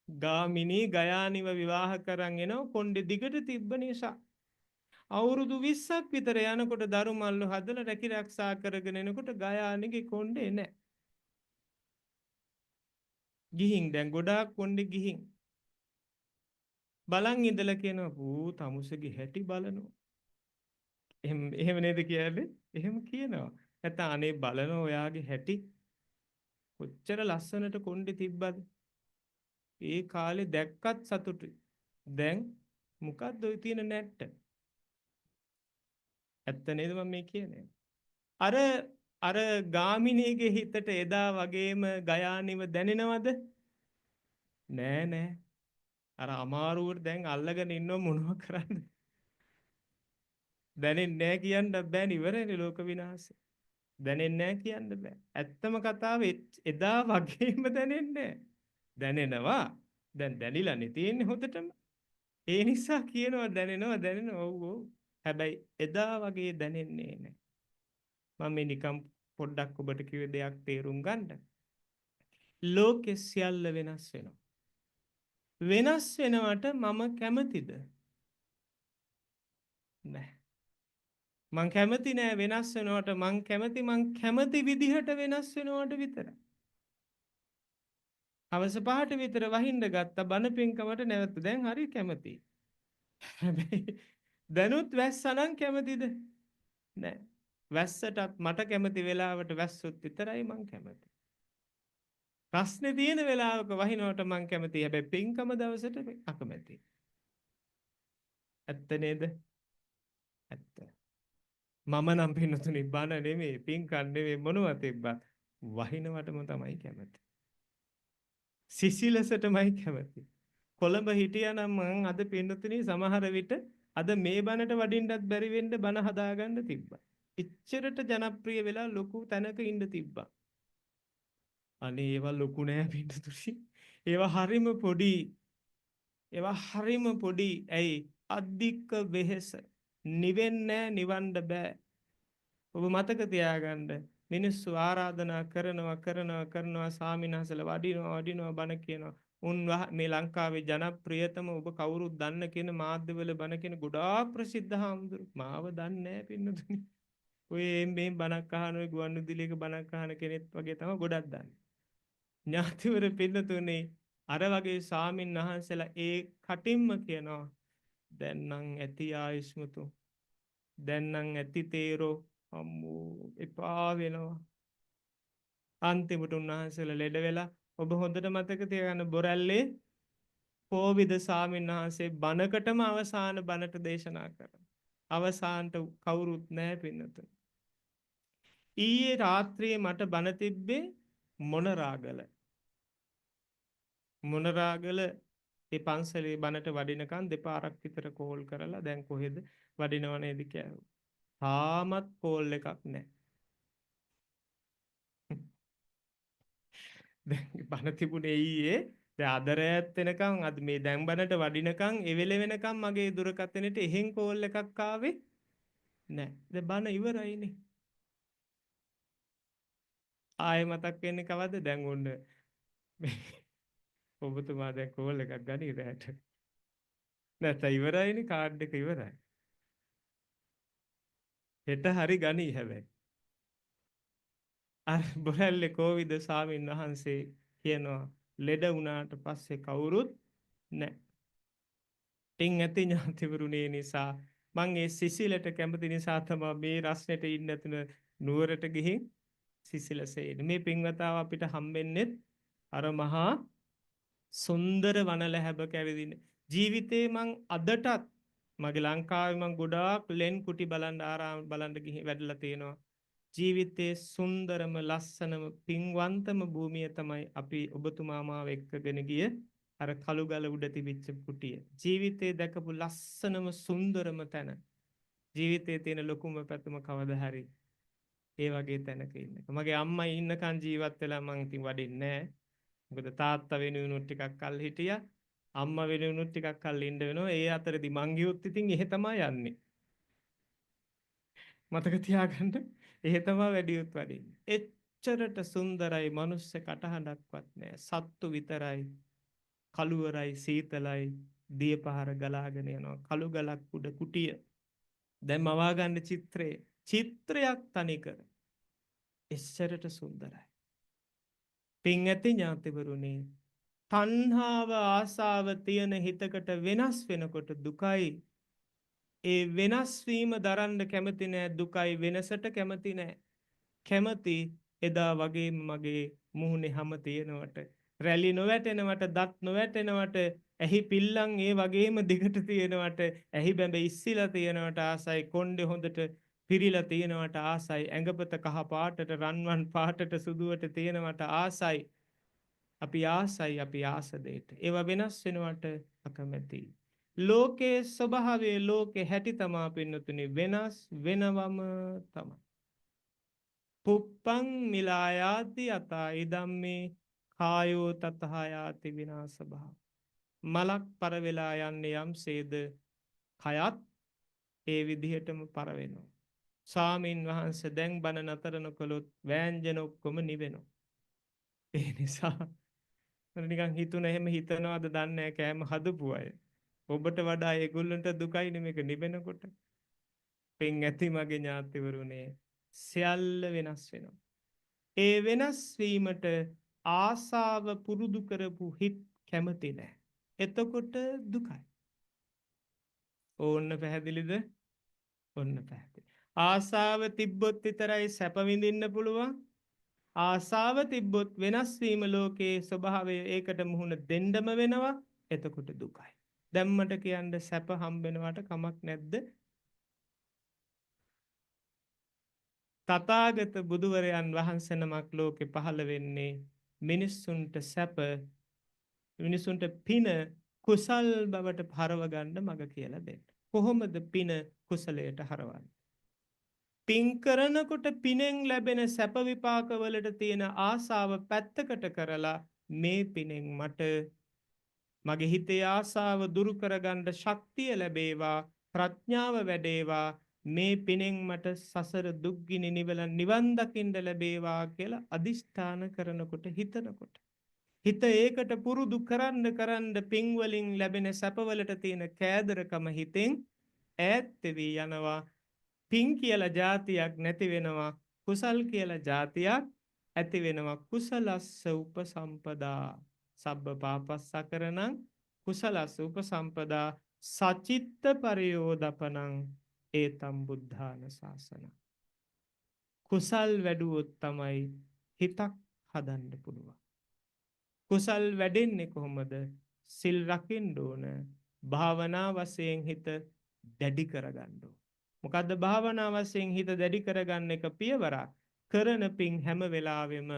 ගාමිණී ගයානිව විවාහ කරන් එනවා කොණ්ඩේ දිගට තිබ්බ නිසා. අවුරුදු 20ක් විතර යනකොට දරු මල්ලු හදලා රැකී ආරක්ෂා කරගෙන එනකොට ගයානිගේ කොණ්ඩේ නැහැ. ගිහින් දැන් ගොඩාක් කොණ්ඩේ ගිහින් බලන් ඉඳලා කියනවා පූ තමුසේගේ හැටි බලනවා. එහෙම නේද කියන්නේ? එහෙම කියනවා. නැත්නම් අනේ බලනවා ඔයාගේ හැටි කොච්චර ලස්සනට කොණ්ඩේ තිබ්බද? ඒ කාලේ දැක්කත් සතුටුයි. දැන් මොකද්ද ඔය තියෙන නැට්ට? ඇත්ත නේද මම මේ කියන්නේ? අර ගාමිණීගේ හිතට එදා වගේම ගයානිව දැනෙනවද? නෑ නෑ. අර අමාරුවට දැන් අල්ලගෙන ඉන්නව මොනව කරන්නද? දැනෙන්නේ නෑ කියන්න බෑනේ ඉවරනේ ලෝක විනාශය. දැනෙන්නේ නෑ කියන්න බෑ. ඇත්තම කතාව එදා වගේම දැනෙන්නේ නෑ. දැනෙනවා. දැන් දැනිලානේ තියෙන්නේ හොදටම. ඒ නිසා කියනවා දැනෙනවා. ඔව් ඔව්. හැබැයි එදා වගේ දැනෙන්නේ නෑ. මම මේ නිකම් පොඩ්ඩක් ඔබට කිව්ව දෙයක් තේරුම් ගන්න. ලෝකෙ සියල්ල වෙනස් වෙනවා. වෙනස් වෙනවට මම කැමතිද? නෑ. මං කැමති නෑ වෙනස් වෙනවට මං කැමති විදිහට වෙනස් වෙනවට විතරයි. හවස 5ට විතර වහින්න ගත්ත බණ පින්කමට නැවත දැන් හරි කැමතියි. හැබැයි දැනුත් වැස්සනම් කැමතිද? නෑ. වැස්සටත් මට කැමති වෙලාවට වැස්සොත් විතරයි මං කැමති. ප්‍රශ්නේ තියෙන වෙලාවක වහිනවට මං කැමති. හැබැයි පින්කම දවසට අකමැති. ඇත්ත නේද? ඇත්ත. මම නම් පින්නතුනි බන නෙමෙයි පින්කම් නෙමෙයි මොනවා තිබ්බත් වහිනවටම තමයි කැමති. සිසිලසටමයි කැමති. කොළඹ හිටියානම් මං අද පින්නතුනි සමහර විට අද මේ බනට වඩින්නත් බැරි වෙන්න බන හදාගන්න තිබ්බා. එච්චරට ජනප්‍රිය වෙලා ලොකු තැනක ඉන්න තිබ්බා. අනේ ඒවා ලොකු නෑ පින්නතුනි. ඒවා හරිම පොඩි. ඒවා හරිම පොඩි. ඇයි? අධික වෙහෙස. නිවෙන්නේ නිවන්න බෑ. ඔබ මතක තියාගන්න මිනිස්සු ආරාධනා කරනවා ස්වාමින්වහන්සේලා වඩිනවා බණ කියනවා. මේ ලංකාවේ ජනප්‍රියතම ඔබ කවුරුත් දන්න කියන මාධ්‍යවල බණ කියන ගොඩාක් ප්‍රසිද්ධ හාමුදුරු. මාව දන්නේ නැහැ පින්නතුනි. ඔය මේ බණක් අහන ඔය ගුවන්විදුලියක බණක් අහන කෙනෙක් වගේ තමයි ගොඩක් දන්නේ. ඥාතිවර පින්නතුනේ අර වගේ ස්වාමින්වහන්සේලා ඒ කටින්ම කියනවා දැන් නම් ඇති ආයුෂ්මතු. දැන් නම් ඇති තේරෝ අම්මෝ එපා වෙනවා. අන්තිමට උන්වහන්සේලා ලෙඩ වෙලා ඔබ හොඳට මතක තියාගන්න බොරැල්ලේ කෝවිද ස්වාමීන් වහන්සේ බණකටම අවසාන බණට දේශනා කරා. අවසානට කවුරුත් නැහැ පින්නතුනි. ඊයේ රාත්‍රියේ මට බණ තිබ්බේ මොනරාගල. මොනරාගල ඒ පන්සලේ බණට වඩිනකන් දෙපාරක් විතර කෝල් කරලා දැන් කොහෙද වඩිනව නේද කියලා. තාමත් කෝල් එකක් නැහැ. දැන් බණ තිබුණේ ඊයේ. දැන් අද රැත් වෙනකන් අද මේ දැන් බණට වඩිනකන් එවෙල වෙනකන් මගේ දුරකථනේට එහෙන් කෝල් එකක් ආවේ නැහැ. දැන් බණ ඉවරයිනේ. ආයෙ මතක් වෙන්නේ කවද්ද? දැන් ඔන්න ඔබතුමා දැන් කෝල් එකක් ගනි රැට. නැත්නම් ඉවරයිනේ කාඩ් එක ඉවරයි. හෙට හරි ගනි හැබැයි. අර බොරැල්ලේ කෝවිද ස්වාමීන් වහන්සේ කියනවා ලෙඩ වුණාට පස්සේ කවුරුත් නැහැ. ටින් ඇති ඥාතිවරුනේ නිසා මං ඒ සිසිලට කැමති නිසා තමයි මේ රස්නෙට ඉන්න තුන නුවරට ගිහින් සිසිලසේ මේ පින්වතාව අපිට හම්බෙන්නේ අර මහා සුන්දර වනල හැබ කැවිදින ජීවිතේ මං අදටත් මගේ ලංකාවේ මං ගොඩාක් ලෙන් කුටි බලන් ආරාම බලන්න ගිහින් වැඩලා තියෙනවා. ජීවිතේ සුන්දරම ලස්සනම පින්වන්තම භූමිය තමයි අපි ඔබතුමා මාව එක්කගෙන ගිය අර කළුගල උඩ තිබිච්ච කුටිය. ජීවිතේ දැකපු ලස්සනම සුන්දරම තැන. ජීවිතේ තියෙන ලොකුම පැතුම කවදා හරි ඒ වගේ තැනක ඉන්න එක. මගේ අම්මා ඉන්නකන් ජීවත් වෙලා මං ඉතින් වඩින්නේ නැහැ. මොකද තාත්තා වෙනුවෙනුත් ටිකක් කල් හිටියා. අම්මා වෙනුවෙනුත් ටිකක් කල් ඉන්න වෙනවා. ඒ අතරදී මං ගියොත් ඉතින් එහෙ තමයි යන්නේ. මතක තියාගන්න එහෙ තමයි වැඩියොත් වඩින්නේ. එච්චරට සුන්දරයි මනුස්ස කටහඬක්වත් නැහැ. සත්තු විතරයි. කළුවරයි සීතලයි දිය පහර ගලාගෙන යනවා. කළු ගලක් උඩ කුටිය. දැන් මවා ගන්න චිත්‍රයක් තනිකර. එච්චරට සුන්දරයි. පින් ඇති ඥාතිවරුනි තණ්හාව ආසාව තියෙන හිතකට වෙනස් වෙනකොට දුකයි. ඒ වෙනස් වීම දරන්න කැමති නෑ. දුකයි වෙනසට කැමති නෑ. කැමති එදා වගේම මගේ මුහුණේ හැම තියෙනවට රැලි නොවැටෙනවට දත් නොවැටෙනවට ඇහි පිල්ලම් ඒ වගේම දිගට තියෙනවට ඇහි බැඹ ඉස්සිලා තියෙනවට ආසයි. කොණ්ඩේ හොඳට පිරීලා තියෙනවට ආසයි. ඇඟපත කහ පාටට රන්වන් පාටට සුදුවට තියෙනවට ආසයි. අපි ආස දෙයට. ඒවා වෙනස් වෙනවට අකමැතියි. ලෝකයේ ස්වභාවයේ ලෝකේ හැටි තමා පින්නතුනි වෙනස් වෙනවම තමයි. පුප්පං මිලායාති අතා ඉදම්මේ කායෝ තතහායාති විනාශ භාව. මලක් පර වෙලා යන්නේ යම්සේද කයත් ඒ විදිහටම පර වෙනවා. ස්වාමින් වහන්සේ දැන් බණ නතර නොකළොත් වෑංජන ඔක්කොම නිවෙනවා. ඒ නිසා නිකන් හිතුන එහෙම හිතනවාද දන්නේ නැහැ කෑම හදපු අය. ඔබට වඩා ඒගොල්ලන්ට දුකයිනේ මේක නිවෙනකොට. පින් ඇති මගේ ඥාතිවරුනේ සියල්ල වෙනස් වෙනවා. ඒ වෙනස් වීමට ආසාව පුරුදු කරපු හිත් කැමති නැහැ. එතකොට දුකයි. ඕන්න පැහැදිලිද? ඔන්න පැහැදිලි. ආසාව තිබ්බොත් විතරයි සැප විඳින්න පුළුවන්. ආසාව තිබ්බොත් වෙනස් වීම ලෝකයේ ස්වභාවය ඒකට මුහුණ දෙන්නම වෙනවා. එතකොට දුකයි. දැම්මට කියන්න සැප හම්බෙනවට කමක් නැද්ද? තථාගත බුදුවරයන් වහන්සේ නමක් ලෝකේ පහළ වෙන්නේ මිනිස්සුන්ට සැප, මිනිසුන්ට පින කුසල් බවට හරව ගන්න මඟ කියලා දෙන්න. කොහොමද පින කුසලයට හරවන්නේ? පින් කරනකොට පිනෙන් ලැබෙන සැප විපාක වලට තියෙන ආසාව පැත්තකට කරලා මේ පිනෙන් මට මගේ හිතේ ආසාව දුරු කරගන්න ශක්තිය ලැබේවා, ප්‍රඥාව වැඩේවා, මේ පිනෙන් මට සසර දුක්ගිනි නිවලා නිවන් දකින්න ලැබේවා කියලා අදිෂ්ඨාන කරනකොට හිතනකොට හිත ඒකට පුරුදු කරන්න කරන්න පින් වලින් ලැබෙන සැපවලට තියෙන කෑදරකම හිතෙන් ඈත් වෙවි යනවා. පින් කියලා જાතියක් නැති වෙනවා. කුසල් කියලා જાතියක් ඇති වෙනවා. කුසලස්ස උපසම්පදා සබ්බ පාපස්සකරණං කුසලස්ස උපසම්පදා සචිත්ත පරියෝදපනං ඒතම් බුද්ධාන ශාසනං. කුසල් වැඩුවොත් තමයි හිතක් හදන්න පුළුවන්. කුසල් වැඩෙන්නේ කොහොමද? සිල් රකින්න ඕන. භාවනා වශයෙන් හිත දැඩි කරගන්න ඕන. මොකද්ද භාවනා වශයෙන් හිත දැඩි කරගන්න එක පියවරක්. කරන පින් හැම වෙලාවෙම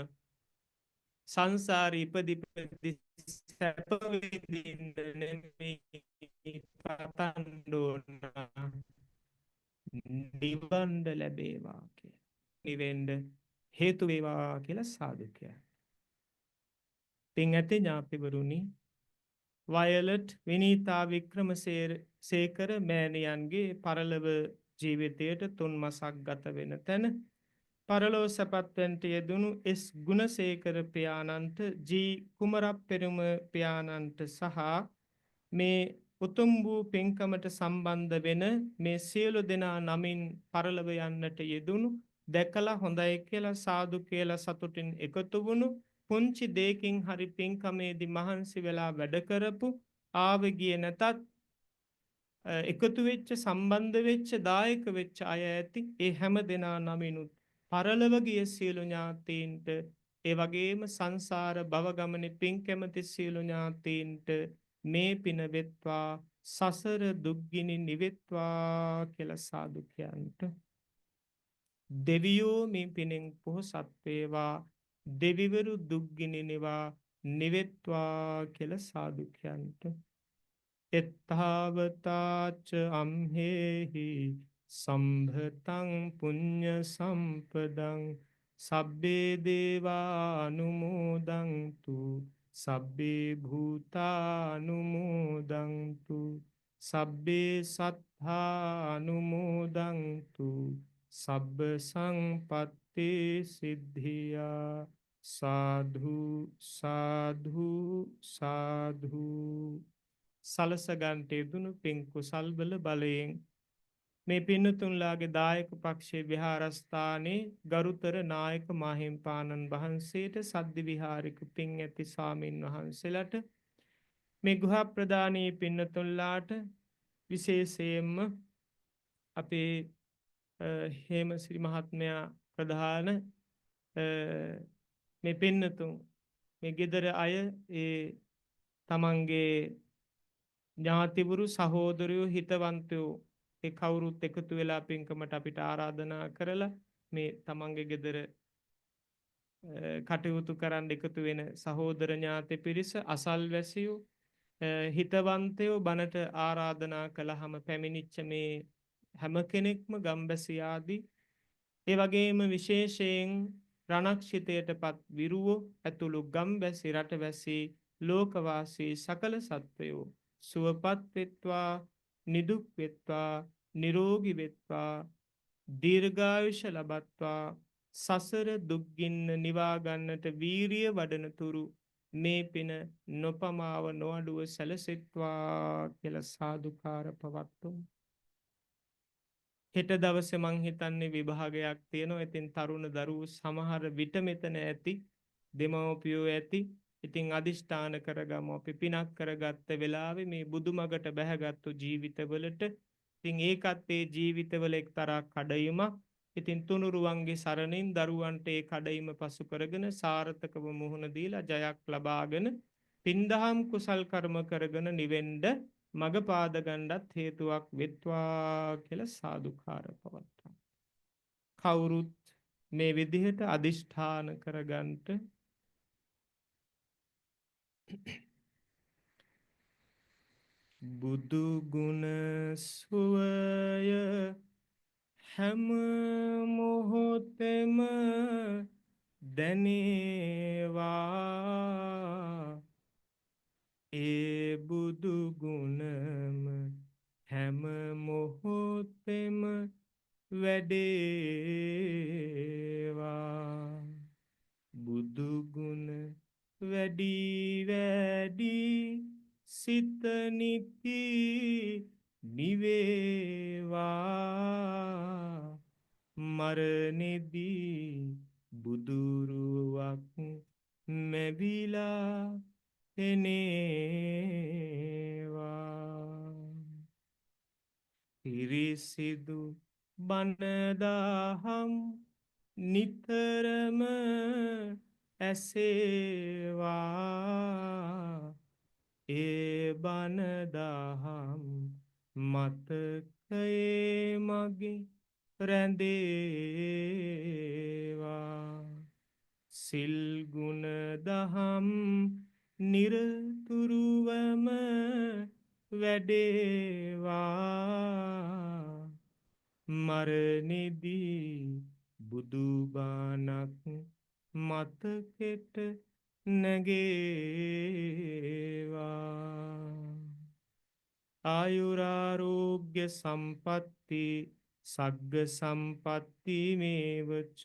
සංසාරේ ඉපදිපදි සැප විඳින්න නෙමෙයි පතන්න ඕන. නිවන් ලැබේවා කියලා. නිවෙන්න හේතු වේවා කියලා සාදු කියනවා. පින් ඇති ඥාතිවරුනි, වයලට් විනීතා වික්‍රමසේකර මෑණියන්ගේ පරලොව ජීවිතයට 3 මාසක් ගත වෙන තැන පරලොව සැපත්වන්ට යෙදුණු එස් ගුණසේකර පියාණන්ට ජී කුමරප්පෙරුම පියාණන්ට සහ මේ උතුම් වූ පින්කමට සම්බන්ධ වෙන මේ සියලු දෙනා නමින් පරලොව යන්නට යෙදුණු දැකලා හොඳයි කියලා සාදු කියලා සතුටින් එකතු වුණු පුංචි දෙයකින් හරි පින්කමේදී මහන්සි වෙලා වැඩ කරපු ආව ගියේ නැතත් එකතු වෙච්ච සම්බන්ධ වෙච්ච දායක වෙච්ච අය ඇති ඒ හැම දෙනා නමිනුත් පරලොව ගිය සියලු ඥාතීන්ට ඒ වගේම සංසාර භව ගමනේ පින් කැමති සියලු ඥාතීන්ට මේ පින වෙත්වා සසර දුක්ගිනි නිවෙත්වා කියලා සාදු කියන්ට. දෙවියෝ මේ පිනෙන් පොහොසත් වේවා, දෙවිවරු දුක්ගිනි නිවා නිවෙත්වා කියලා සාදු කියන්ට. එත්තාවතාච අම්හෙහි සම්භතං පුඤ්ඤ සම්පදං සබ්බේ දේවා අනුමෝදන්තු සබ්බේ භූතා අනුමෝදන්තු සබ්බේ සත්තා අනුමෝදන්තු සබ්බ සංපත්ති සිද්ධියා. සාධු සාධු සාධු. සලසගන්ට යෙදුණු පින් කුසල් බල බලයෙන් මේ පින්නතුන්ලාගේ දායක පක්ෂයේ විහාරස්ථානයේ ගරුතර නායක මාහිම්පාණන් වහන්සේට සද්දි විහාරික පින් ඇති ස්වාමින් වහන්සේලාට මේ ගුහා ප්‍රදානී පින්නතුන්ලාට විශේෂයෙන්ම අපේ හේමසිරි මහත්මයා ප්‍රධාන මේ පින්නතුන් මේ ගෙදර අය ඒ තමන්ගේ ඥාතිවරු සහෝදරයෝ හිතවන්තයෝ ඒ කවුරුත් එකතු වෙලා පින්කමට අපිට ආරාධනා කරලා මේ තමන්ගේ ගෙදර කටයුතු කරන්න එකතු වෙන සහෝදර ඥාති පිරිස අසල්වැසියෝ හිතවන්තයෝ බණට ආරාධනා කළාම පැමිණිච්ච මේ හැම කෙනෙක්ම ගම්බැසි ආදී ඒ වගේම විශේෂයෙන් රණක්ෂිතයටපත් විරුවෝ ඇතුළු ගම්බැසි රටවැසි ලෝකවාසී සකල සත්වයෝ සුවපත් වෙත්වා, නිදුක් වෙත්වා, නිරෝගී වෙත්වා, දීර්ඝායුෂ ලබත්වා, සසර දුක්ගින්න නිවා ගන්නට වීරිය වඩන තුරු මේ පින නොපමාව නොඅඩුව සැලසෙත්වා කියලා සාදුකාර පවත්වමු. හෙට දවසේ මං හිතන්නේ විභාගයක් තියෙනවා. ඉතින් තරුණ දරුවෝ සමහර විට මෙතන ඇති, දෙමව්පියෝ ඇති. ඉතින් අදිෂ්ඨාන කරගමු අපි පිනක් කරගත්ත වෙලාවේ මේ බුදුමගට බැහැගත්තු ජීවිතවලට ඉතින් ඒකත් ඒ ජීවිතවල එක්තරා කඩයිමක්. ඉතින් තුනුරුවන්ගේ සරණින් දරුවන්ට ඒ කඩයිම පසු කරගෙන සාර්ථකව මුහුණ දීලා ජයක් ලබාගෙන පින්දහම් කුසල් කර්ම කරගෙන නිවෙන්න මඟ පාද ගන්නත් හේතුවක් වෙත්වා කියලා සාදුකාර පවත්වනවා. කවුරුත් මේ විදිහට අදිෂ්ඨාන කරගන්නට බුදු ගුණ සුවය හැම මොහොතෙම දැනේවා ඒ බුදු ගුණම හැම මොහොතෙම වැඩේවා බුදු ගුණ වැඩි වැඩි සිත නිති නිවේවා මරණෙදී බුදුරුවක් මැවිලා එනේවා පිරිසිදු බණදහම් නිතරම ඇසේවා ඒ බණදහම් මතකයේ මගේ රැඳේවා සිල් ගුණ දහම් නිරතුරුවම වැඩේවා මරණෙදී බුදුබණක් මතකෙට නැගේවා ආයුරාරෝග්‍ය සම්පatti සග්ග සම්පatti මේවච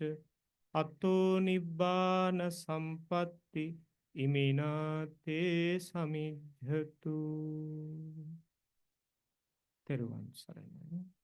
අතෝ නිබ්බාන සම්පatti ඉමිනාතේ සමිජ්ජතු තෙරුවන් සරණයි